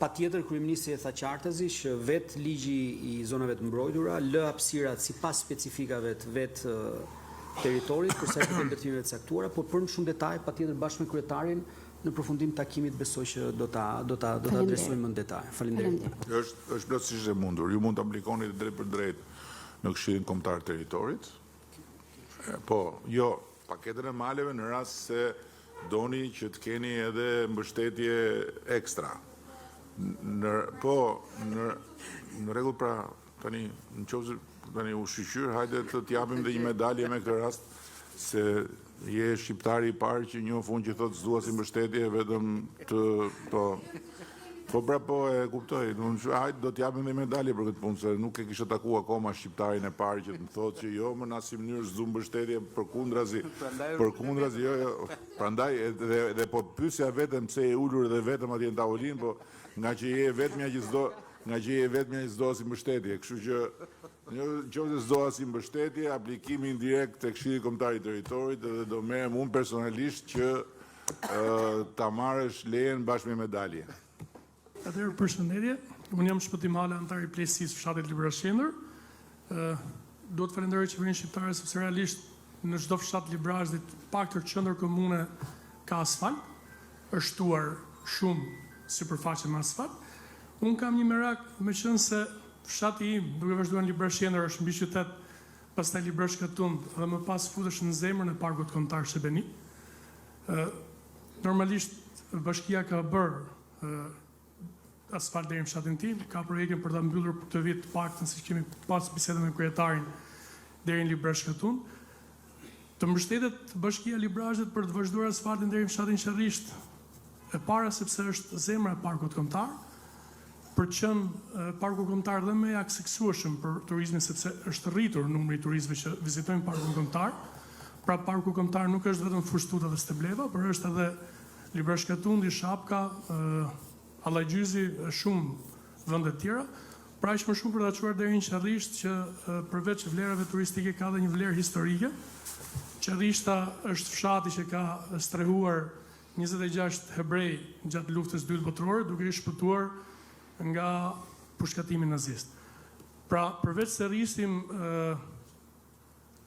patjetër kryeministri e tha qartëzi që vetë ligji i zonave të mbrojtura lë hapësirat sipas specifikave të vetë territorit për sa i përket ndërtimeve të caktuara, por për më shumë detaj patjetër bashkë me kryetarin në përfundim takimit besoj që do ta adresojmë më në detaj. Faleminderit. Është plotësisht e mundur. Ju mund të aplikoni drejt për drejt në Këshillin Kombëtar të Territorit. Po, jo, paketën e maleve në rast se doni që të keni edhe mbështetje ekstra. Në rregull pra, tani nëse tani u shqyr, hajde të t'japim dhe një medalje me këtë rast, se je shqiptari i parë që një fund që thotë s'dua si mbështetje vetëm të po pra po e kuptoj. Hajde do t'japim dhe medalje për këtë punë, se nuk e kisha taku akoma shqiptarin e parë që të më thotë që jo, më në asnjë mënyrë s'du mbështetje, përkundrazi, jo. Prandaj edhe po pyesja vetëm pse e ulur dhe vetëm atje në tavolinë, po nga që je vetmja që s'do si mbështetje, kështu që nëse s'do si mbështetje, aplikimi indirekt te Këshilli Kombëtar i Territorit dhe do merrem unë personalisht që ta marrësh lejen bashkë me medalje. Atëherë përshëndetje, unë jam Shpëtim Hala, antar i plesisë fshatit Librash Qendër. Do të falenderoj qeverinë shqiptare sepse realisht në çdo fshat Librash dhe paktën qendër komune ka asfalt, është shtuar shumë sipërfaqe me asfalt. Unë kam një merak, meqense fshati im, duke vazhduar në Librash Qendër, është mbi qytet, pastaj Librash Katund dhe më pas futesh në zemrën e Parkut Kombëtar Shebeni. Normalisht bashkia ka bërë asfalt deri në fshatin tim, ka projektin për ta mbyllur këtë vit të paktën siç kemi pas bisedë me kryetarin deri në Librash Katund. Të mbështetet bashkia Librashit për të vazhduar asfaltin deri në fshatin Qerrisht. E para sepse është zemra e Parkut Kombëtar, për të qenë Parku Kombëtar dhe më i akseksueshëm për turizmin sepse është rritur numri i turistëve që vizitojnë Parkun Kombëtar. Pra Parku Kombëtar nuk është vetëm Fushtuta dhe Stebleva, por është edhe Librash Katundi, Shapka, Allajgjyzi, shumë vende të tjera. Pra është më shumë për ta çuar deri në Qerrisht që përveç vlerave turistike ka edhe një vlerë historike. Qerrishta është fshati që ka strehuar 26 hebrej gjatë luftës së dytë botërore, duke i shpëtuar nga pushkatimi nazist. Pra, përveç se rrisim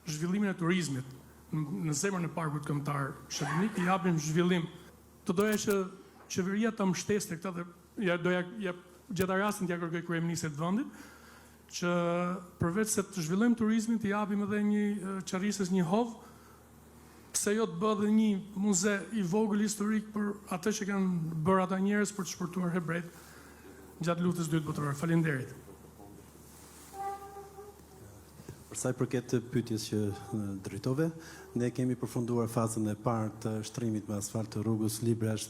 zhvillimin e turizmit në zemrën e Parkut Kombëtar Shebeni, i japim zhvillim. Të doja që qeveria të mbështeste këtë dhe doja gjeta rastin t'ja kërkoj kryeministrit të vendit, që përveç se të zhvillojmë turizmin, të japim edhe një Qerrisës një hovë, pse jo të bëhet një muze i vogël historik për atë që kanë bërë ata njerëz për të shpërtuar hebrejt gjatë luftës së dytë botërore. Faleminderit. Për sa i përket pyetjes që drejtove, ne kemi përfunduar fazën e parë të shtrimit me asfalt të rrugës Librash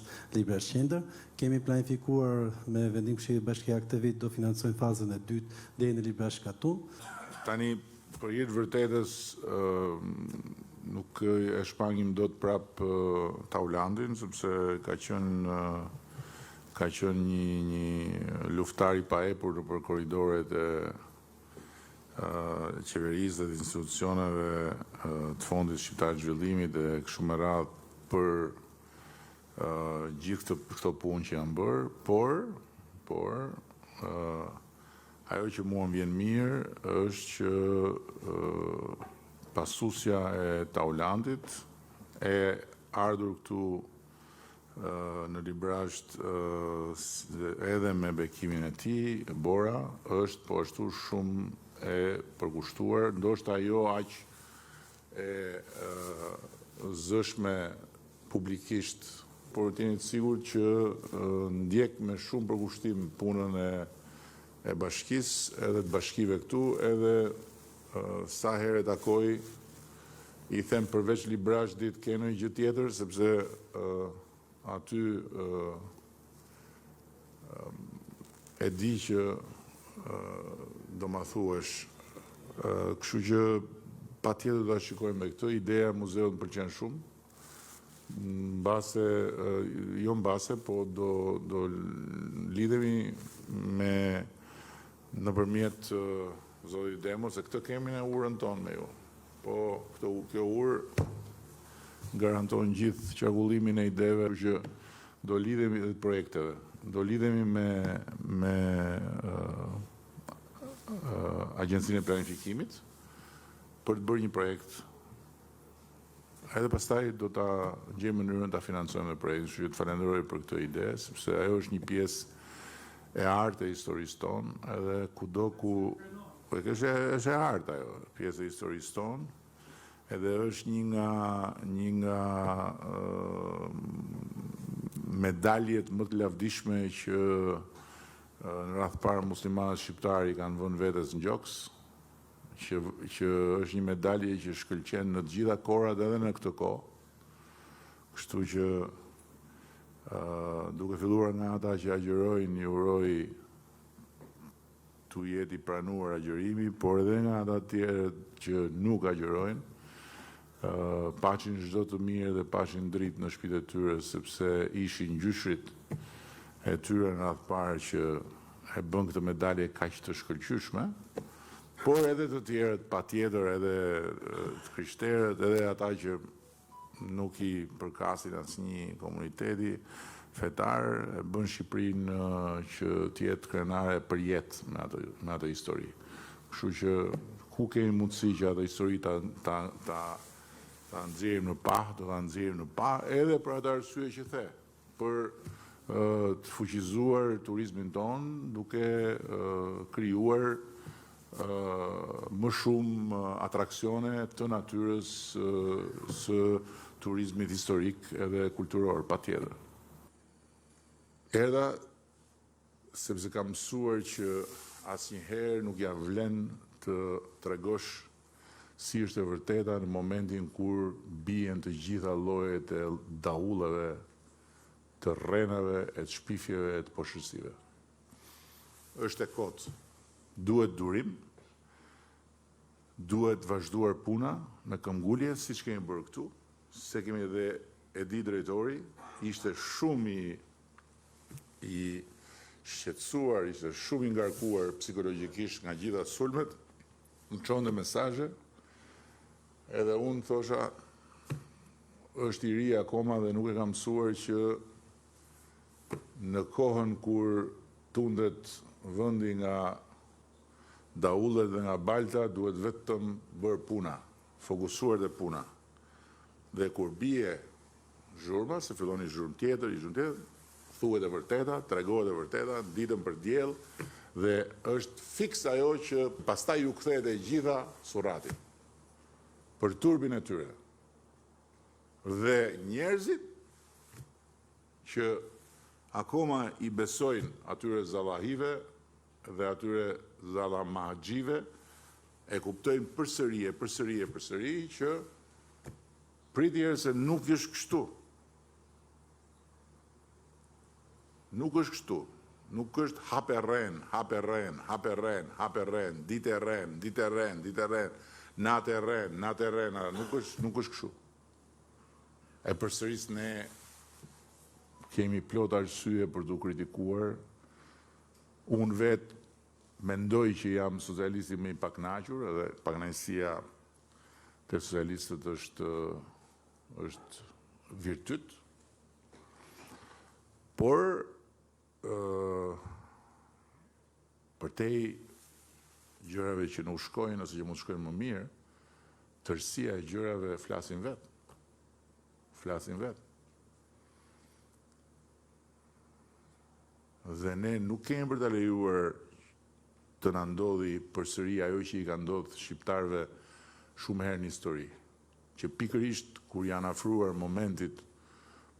Qendër. Kemi planifikuar me vendim Këshillit Bashkiak këtë vit do financojmë fazën e dytë deri në Librash Katun. Tani për jetë vërtetës nuk e shpangim dot prap Taulandin, sepse ka qenë një luftar i paepur për korridoret e qeverisë dhe institucioneve të Fondit Shqiptar të Zhvillimit dhe kështu me radhë për gjithë këto punë që janë bërë, por ajo që mua më vjen mirë është që pasusja e Taulandit e ardhur këtu në Librasht edhe me bekimin e tij, Bora është po ashtu shumë e përkushtuar, ndoshta jo aq e zëshme publikisht, por të jeni të sigurt që ndjek me shumë përkushtim punën e bashkisë, edhe të bashkive këtu, edhe sa herë takoj i them përveç Librashtit ke ndonjë gjë tjetër, sepse aty e di që do ma thuash, kështu që patjetër do ta shikojmë me këtë. Ideja e muzeut më pëlqen shumë. Jo mbase, po do lidhemi nëpërmjet zotit Demo, se këtë kemi në urën tonë me ju. Po kjo urë garanton gjithë qarkullimin e ideve që do lidhemi dhe projekteve. Do lidhemi me Agjencinë e Planifikimit për të bërë një projekt Edhe pastaj do ta gjejmë mënyrën ta financojmë projektin, kështu që të falenderoj për këtë ide, sepse ajo është një pjesë e artë e historisë tonë, edhe kudo ku është e artë ajo, pjesë e historisë tonë, edhe është një nga medaljet më të lavdishme që në radh parë muslimanët shqiptarë i kanë vënë vetes në gjoks, që është një medalje që shkëlqen në të gjitha kohrat edhe në këtë kohë. Kështu që duke filluar nga ata që agjërojnë, ju uroj tu jeti pranuar agjërimi, por edhe nga ata tjerë që nuk agjërojnë, paqin çdo të mirë dhe paqin dritë në shtëpitë e tyre, sepse ishin gjyshrit e tyre në radh parë që e bën këtë medalje kaq të shkëlqyeshme, por edhe të tjerët patjetër, edhe të krishterët, edhe ata që nuk i përkasin asnjë komuniteti fetar, e bën Shqipërinë që të jetë krenare për jetë me atë histori. Kështu që ku kemi mundësi që atë histori ta nxjerrim në pa, do ta nxjerrim në pa, edhe për atë arsye që the, për të fuqizuar turizmin ton, duke krijuar më shumë atraksione të natyrës së turizmit historik edhe kulturor, patjetër. Erdha sepse kam mësuar që asnjëherë nuk ja vlen të tregosh si është e vërteta në momentin kur bien të gjitha llojet e daullave, të rrenave, e të shpifjeve, e të poshësive. Është e kotë. Duhet durim, duhet vazhduar puna me këmbgulje, siç kemi bërë këtu, se kemi edhe Edi drejtori, ishte shumë i shqetësuar, ishte shumë i ngarkuar psikologjikisht nga gjitha sulmet, më çonte mesazhe, edhe unë thosha, është i ri akoma dhe nuk e kam mësuar që në kohën kur tundet vendi nga daullet dhe nga balta, duhet vetëm bërë puna, fokusuar dhe puna. Dhe kur bie zhurma, se fillon një zhurmë tjetër, thuhet e vërteta, tregohet e vërteta, ditën për diell, dhe është fiks ajo që pastaj ju kthehet e gjitha surratit për turbin e tyre. Dhe njerëzit që akoma i besojnë atyre zallahive dhe atyre zallamagjive, e kuptojnë përsëri që pritje se nuk është kështu. Nuk është kështu. Nuk është hape rren, ditë e rren, natë e rren, nuk është kështu. E përsëris ne kemi plot arsye për të kritikuar. Unë vetë mendoj që jam socialisti më i pakënaqur, edhe pakënaqësia te socialistët është virtyt. Por përtej gjërave që nuk shkojnë ose që mund të shkojnë më mirë, tërësia e gjërave flasin vetë. Dhe ne nuk kemi për të lejuar të na ndodhi përsëri ajo që i ka ndodhur shqiptarëve shumë herë në histori, që pikërisht kur janë afruar momentit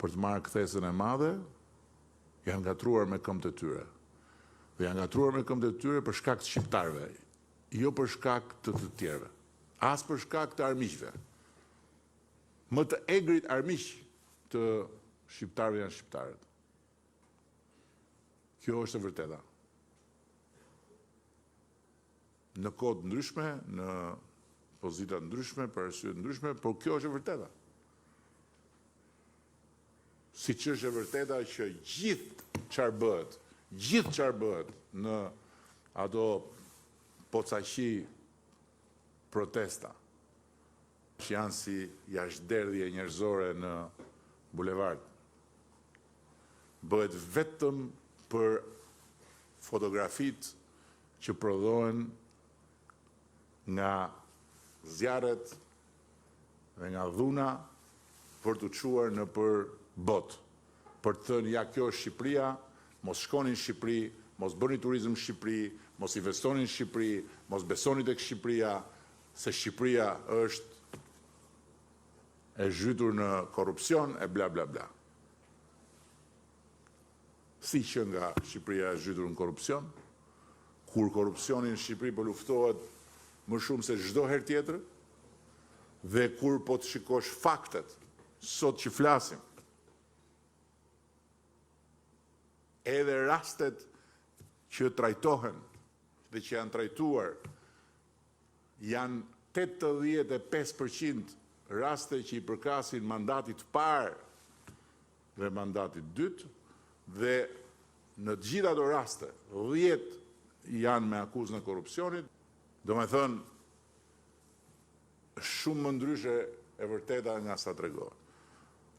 për të marrë kthesën e madhe, janë gatruar me këmbët e tyre. Dhe janë gatruar me këmbët e tyre për shkak të shqiptarëve, jo për shkak të tjerëve, as për shkak të armiqve. Më të egrit armiq të shqiptarëve janë shqiptarët. Kjo është e vërteta. Në kohë ndryshme, në pozita ndryshme, për arsye ndryshme, por kjo është e vërteta. Siç është e vërteta që gjithë çfarë bëhet në ato pocaqi protesta, që janë si jashtëderdhje njerëzore në bulevard, bëhet vetëm për fotografit që prodhohen nga zjarret dhe nga dhuna për të quar në për botë, për të thënë ja kjo është Shqipëria, mos shkoni në Shqipëri, mos bëni turizëm në Shqipëri, mos investoni në Shqipëri, mos besoni tek Shqipëria, se Shqipëria është e zhytur në korrupsion e bla bla bla. Si që nga Shqipëria e zhytur në korrupsion, kur korrupsioni në Shqipëri po luftohet më shumë se çdo herë tjetër, dhe kur po të shikosh faktet, sot që flasim, edhe rastet që trajtohen dhe që janë trajtuar, janë 85% raste që i përkasin mandatit parë dhe mandatit dytë, dhe në të gjitha ato raste, 10 janë me akuzë në korrupsionit, do me thënë, shumë më ndryshe e vërteta nga sa tregohet.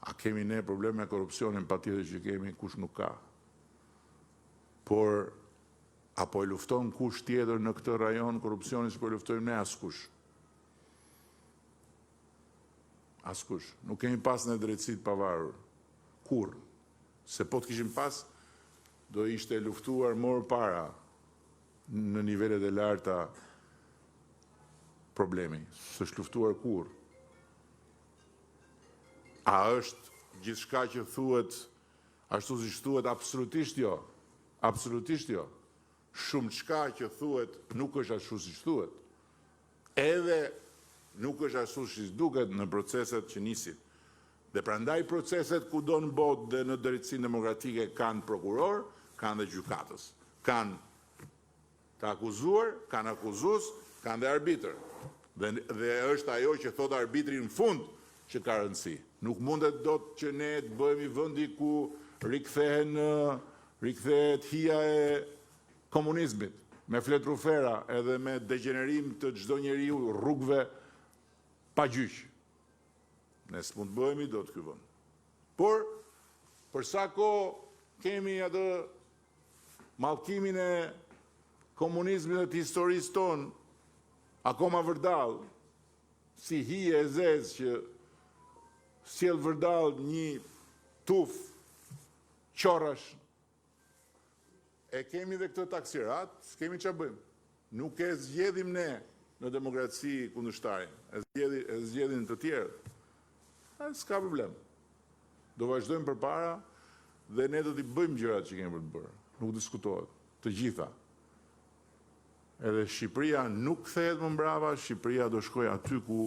A kemi ne probleme me korrupsionin, patjetër që kemi, kush nuk ka. Por, apo e lufton kush tjetër në këtë rajon korrupsionin që po luftojmë ne, askush. Askush. Nuk kemi pas në drejtësi të pavarur. Kur? Se po të kishim pas, do ishte luftuar më para në nivelet e larta problemi. S'është luftuar kur. A është gjithçka që thuhet ashtu siç thuhet? Absolutisht jo. Absolutisht jo. Shumë çka që thuhet nuk është ashtu siç thuhet. Edhe nuk është ashtu siç duket në proceset që nisin. Dhe prandaj proceset kudo në botë dhe në drejtësinë demokratike kanë prokuror, kanë dhe gjykatës. Kanë të akuzuar, kanë akuzues, kanë dhe arbitër. Dhe është ajo që thot arbitri në fund që ka rëndësi. Nuk mundet dot që ne të bëhemi vendi ku rikthehet hija e komunizmit, me fletrufera edhe me degenerim të çdo njeriu rrugëve pa gjyq. Ne s'mund të bëhemi dot ky vend. Por për sa kohë kemi atë mallkimin e komunizmit dhe të historisë tonë akoma vërdall, si hije e zezë që sjell vërdall një tuf qorrash, e kemi dhe këtë taksirat, s'kemi ç'a bëjmë. Nuk e zgjedhim ne në demokraci kundërshtarin, e zgjedhin të tjerët. S'ka problem. Do vazhdojmë përpara dhe ne do t'i bëjmë gjërat që kemi për të bërë. Nuk diskutohet. Të gjitha. Edhe Shqipëria nuk kthehet më mbrapa, Shqipëria do shkojë aty ku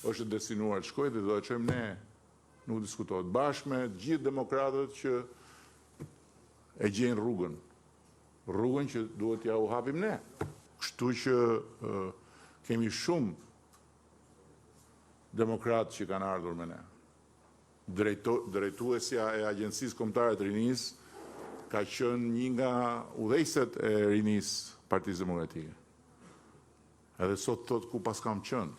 është destinuar të shkojë dhe do ta çojmë ne. Nuk diskutohet. Bashkë me gjithë demokratët që e gjejnë rrugën. Rrugën që duhet ja u hapim ne. Kështu që kemi shumë demokratë që kanë ardhur me ne. Drejtuesja e Agjencisë Kombëtare të Rinisë ka qenë një nga udhëheqësit e Rinisë Partisë Demokratike. Edhe sot thot ku pas kam qenë.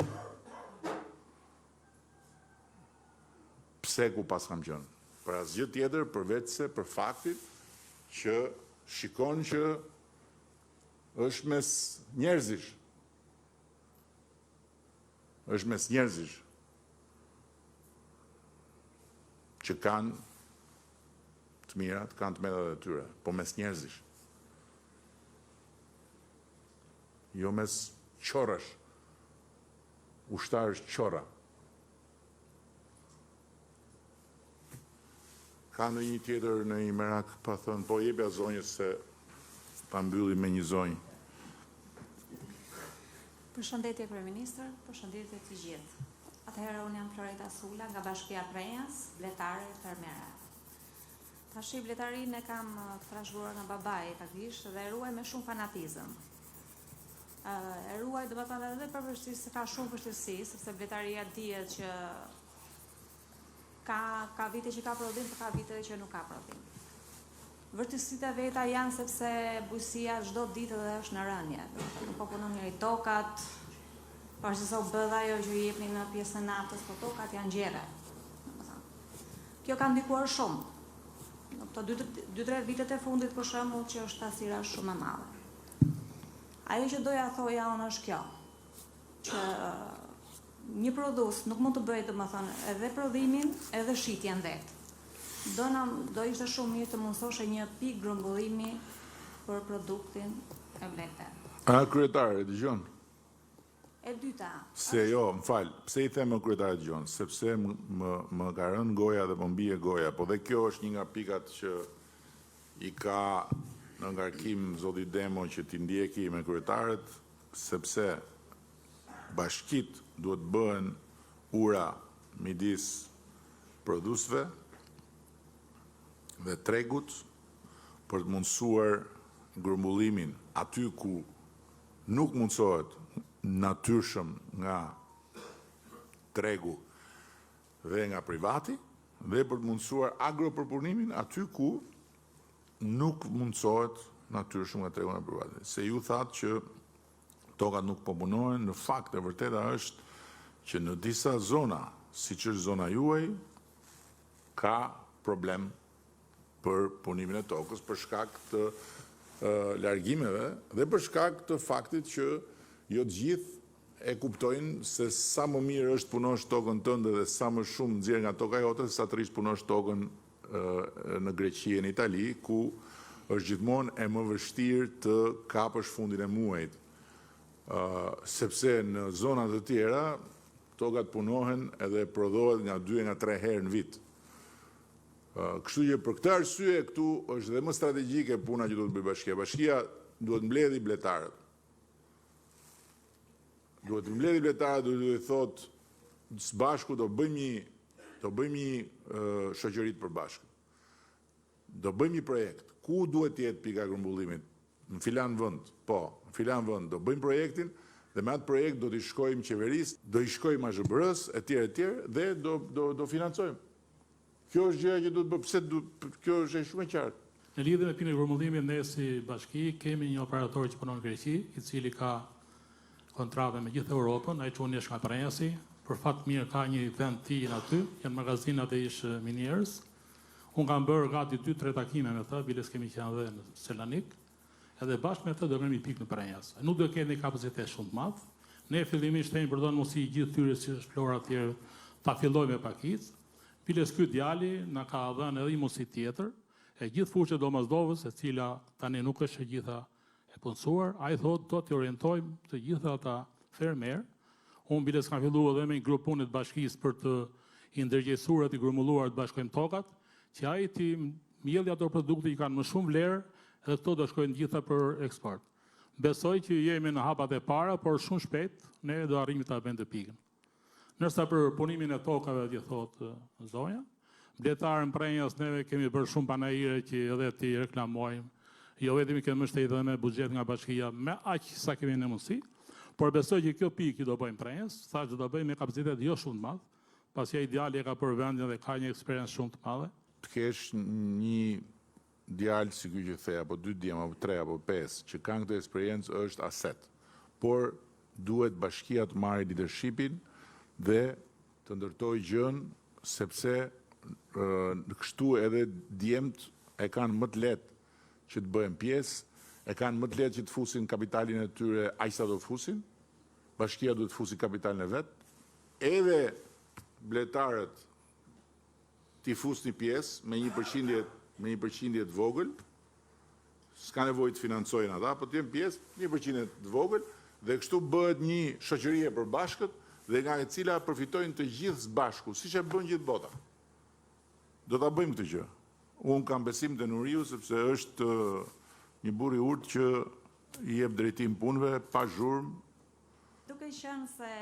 Pse ku pas kam qenë? Për asgjë tjetër përveç se për faktin që shikon që është mes njerëzish. Është mes njerëzish që kanë të mirat, kanë të metat e tyre, po mes njerëzish. Jo mes qorrash, ushtarësh qorra. Ka në një tjetër në një merak, pa thënë, po jepja zonjës se pa mbylli me një zonjë. Përshëndetje Kryeministër, përshëndetje të gjithë. Atëherë unë jam Floreta Sula nga Bashkia Prenjas, bletare fermere. Tashi bletarin e kam të trashëguar nga babai takisht dhe e ruaj me shumë fanatizëm. E ruaj do të thënë edhe përveçse ka shumë vështirësi, sepse bletaria dihet që ka vite që ka prodhim, por ka vite që nuk ka prodhim. Vërtetësitë e veta janë sepse bujësia çdo ditë dhe është në rënje. Nuk po punon njëri tokat, pashë sa u bëdha ajo që i jepni në pjesën e natës, po tokat janë gjere. Kjo ka ndikuar shumë. Në këto 2-3 vitet e fundit për shembull që është tasira shumë e madhe. Ajo që doja thoja unë është kjo, që një prodhues nuk mund të bëjë domethënë edhe prodhimin edhe shitjen vet. Do ishte shumë mirë të mundësoshe një pikë grumbullimi për produktin e vete. Kryetare, dëgjon. E dyta. Se jo, më fal, pse i them kryetare dëgjon? Sepse më ka rënë goja dhe më mbije goja, po dhe kjo është një nga pikat që i ka në ngarkim zoti Demo që ti ndjeki me kryetarët, sepse bashkit duhet bëhen ura midis produsve dhe tregut për të mundësuar grumbullimin aty ku nuk mundësohet natyrshëm nga tregu dhe nga privati dhe për të mundësuar agropërpunimin aty ku nuk mundësohet natyrshëm nga tregu nga privati. Se ju thatë që tokat nuk po punohen, në fakt e vërteta është që në disa zona, siç është zona juaj, ka problem për punimin e tokës për shkak të largimeve dhe për shkak të faktit që jo të gjithë e kuptojnë se sa më mirë është punosh tokën tënde dhe sa më shumë nxjerr nga toka jote sa të rish punosh tokën në Greqi e në Itali, ku është gjithmonë e më vështirë të kapësh fundin e muajit. Sepse në zonat të tjera tokat punohen edhe prodhohet nga 2 nga 3 herë në vit. Kështu që për këtë arsye këtu është dhe më strategjike puna që duhet bëj bashkia. Bashkia duhet mbledhi bletarët. Duhet i thotë së bashku do bëjmë një shoqëri të përbashkët. Do bëjmë një projekt. Ku duhet jetë pika grumbullimit? Në filan vend. Po, në filan vend do bëjmë projektin dhe me atë projekt do t'i shkojmë qeverisë, do i shkojmë AZBR-s, etj dhe do financojmë. Kjo është gjëja që duhet bëjmë, pse kjo është shumë e qartë. Në lidhje me pikën e grumbullimit, ne si bashki kemi një operator që punon në Greqi, i cili ka kontrate me gjithë Europën, ai çuni është nga Prenjasi, për fat mirë ka një vend tij aty, janë magazinat e ish minierës. Unë kam bërë gati 2-3 takime me ta, biles kemi qenë dhe në Selanik, edhe bashkë me të do kemi pikë në Prenjas. Nuk do kemi kapacitet shumë të madh. Ne fillimisht kemi përdorur mos i gjithë tyre si është Flora tjerë, ta fillojmë me pakicë. Biles ky djali na ka dhënë edhe një mundësi tjetër, e gjithë fushën e Domosdovës, e cila tani nuk është e gjitha e punësuar, ai thotë do t'i orientojmë të gjitha ata fermer. Unë biles kam filluar edhe me një grup punë të bashkisë për të i ndërgjegjësuar të grumbulluar të bashkojmë tokat, që ai ti mjelli ato produkte që kanë më shumë vlerë, edhe këto do shkojnë gjitha për eksport. Besoj që jemi në hapat e para, por shumë shpejt ne do arrijmë ta bëjmë të pikën. Nërsa për punimin e tokave, që thotë zonja, bletarën Prenjas neve kemi bërë shumë panajire që edhe ti reklamojmë. Jo vetëm kemi mbështetur edhe me buxhet nga bashkia, me aq sa kemi në mundësi, por besoj që kjo pikë që do bëjmë Prenjas, thashë do bëjmë me kapacitet jo shumë të madh, pasi ai djali e ka për vendin dhe ka një eksperiencë shumë të madhe. Të kesh një djalë si ky që the, apo 2 djem, apo 3, apo 5, që kanë këtë eksperiencë është aset. Por duhet bashkia të marrë leadershipin dhe të ndërtoj gjën, sepse kështu edhe djemt e kanë më të lehtë që të bëhen pjesë, e kanë më të lehtë që të fusin kapitalin e tyre aq sa do të fusin. Bashkia duhet të fusi kapitalin e vet. Edhe bletarët t'i fusni pjesë me një përqindje të vogël, s'ka nevojë të financojnë ata, po t'jenë pjesë 1% të vogël dhe kështu bëhet një shoqëri e përbashkët dhe nga e cila përfitojnë të gjithë së bashku, siç e bën gjithë bota. Do ta bëjmë këtë gjë. Unë kam besim te Nuriu sepse është një burr i urtë që i jep drejtim punëve pa zhurmë. Duke qenë se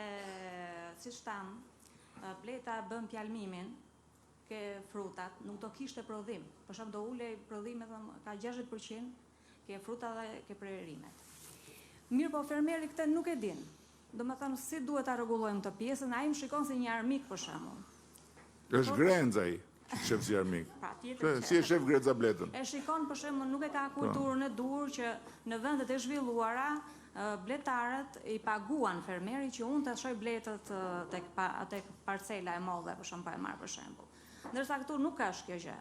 siç tham, Bleta bën pjalmimin ke frutat, nuk do kishte prodhim. Për shkak do ulej prodhimi ka 60% ke fruta dhe ke prerimet. Mirë, po fermeri këtë nuk e din. Domethënë si duhet ta rregullojmë këtë pjesën, ai më shikon si një armik për shembull. Është Grenza ai, shef si armik. Si e shef Grenza Bletën. E shikon për shembull, nuk e ka kulturën e dur që në vendet e zhvilluara bletarët i paguan fermeri që unë të shoj bletët tek parcela e modhe, për shembull, e marr për shembull. Ndërsa këtu nuk ka kjo gjë.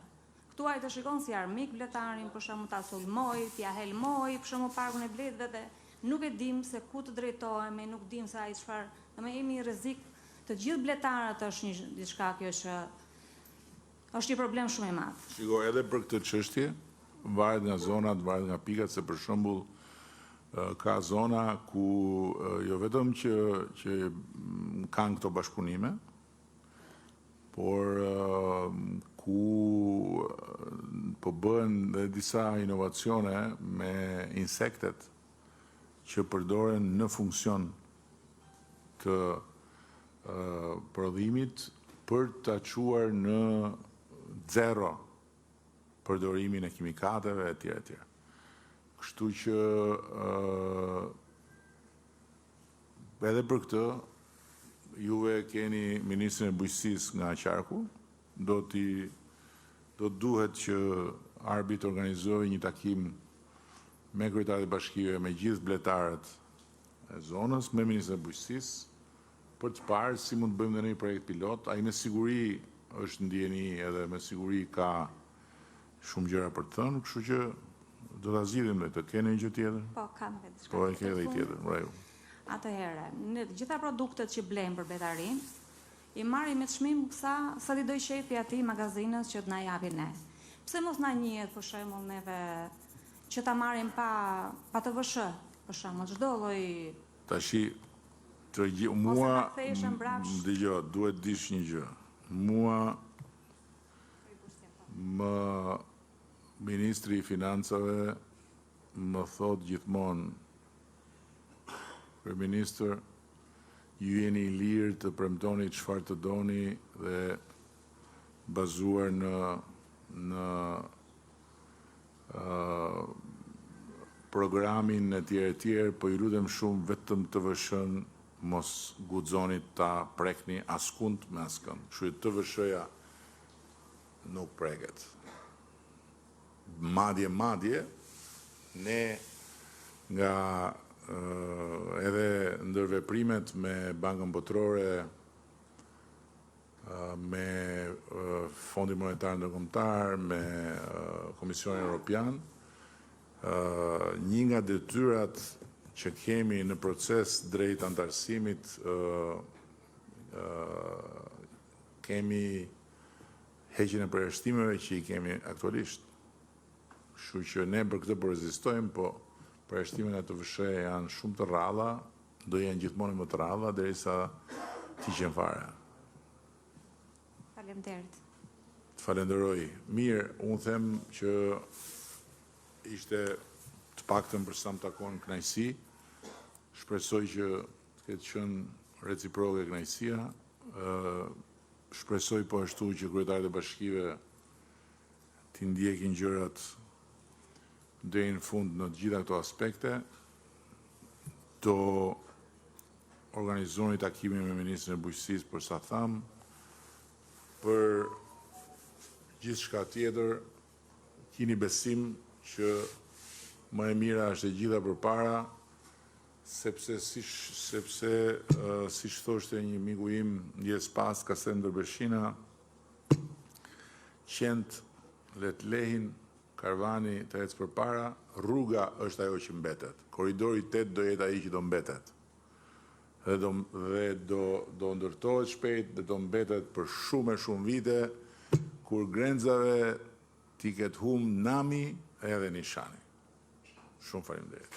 Këtu ai të shikon si armik bletarin, për shembull ta sulmoj, t'ia helmoj, për shembull parkun e bletëve dhe nuk e dim se ku të drejtohemi, nuk dim se ai çfarë, domethënë jemi rrezik të gjithë bletarët është një diçka kjo që është një problem shumë i madh. Shiko, edhe për këtë çështje, varet nga zonat, varet nga pikat, se për shembull ka zona ku jo vetëm që kanë këto bashkëpunime, por ku po bëhen dhe disa inovacione me insektet që përdoren në funksion të prodhimit për ta quar në zero përdorimin e kimikateve etj. etj. Kështu që edhe për këtë juve keni ministrin e bujqësisë nga qarku, do duhet që Arbi të organizojë një takim me kryetarët e bashkive, me gjithë bletarët e zonës, me ministrin e bujqësisë, për të parë si mund të bëjmë dhe një projekt pilot. Ai me siguri është ndjeni edhe me siguri ka shumë gjëra për të thënë, kështu që do ta zgjidhim dhe të keni një gjë tjetër? Po, kam vetë diçka. Po, e ke edhe tjetër, rregull. Atëherë, në të gjitha produktet që blejmë për betarin, i marrim me çmim sa ti do shefi aty magazinës që të na japi ne. Pse mos na njihet për shembull neve që ta marrim pa TVSH, për shembull, çdo lloj. Tashi mua dëgjoj, duhet dish një gjë. Mua Ministri i Financave më thot gjithmonë, Kryeministër, ju jeni i lirë të premtoni çfarë të doni dhe bazuar në programin e tjerë, po ju lutem shumë vetëm TVSH-n mos guxoni ta prekni askund me askënd. Kështu që TVSH-ja nuk preket. Madje, ne nga edhe ndërveprimet me Bankën Botërore, me Fondin Monetar Ndërkombëtar, me Komisionin Evropian, një nga detyrat që kemi në proces drejt antarësimit, kemi heqjen e përjashtimeve që i kemi aktualisht. Kështu që ne për këtë po rezistojmë, po përjashtimet e TVSH janë shumë të rralla, do jenë gjithmonë më të rralla derisa të hiqen fare. Faleminderit. Të falenderoj. Mirë, unë them që ishte të paktën për sa më takon kënaqësi. Shpresoj që të ketë qenë reciproke kënaqësia. Shpresoj po ashtu që kryetarët e bashkive t'i ndjekin gjërat deri në fund në të gjitha këto aspekte. Do organizoni takimin me ministrin e bujqësisë për sa tham, për gjithçka tjetër keni besim që më e mira është e gjitha përpara, sepse siç thoshte një miku im ndjes pas Kasem Dërbeshina, qend let lehin, karvani të ecë përpara, rruga është ajo që mbetet. Korridori 8 do jetë ai që do mbetet. Dhe do ndërtohet shpejt dhe do mbetet për shumë vite, kur grenzave t'i ketë humbur nami edhe nishani. Shumë faleminderit.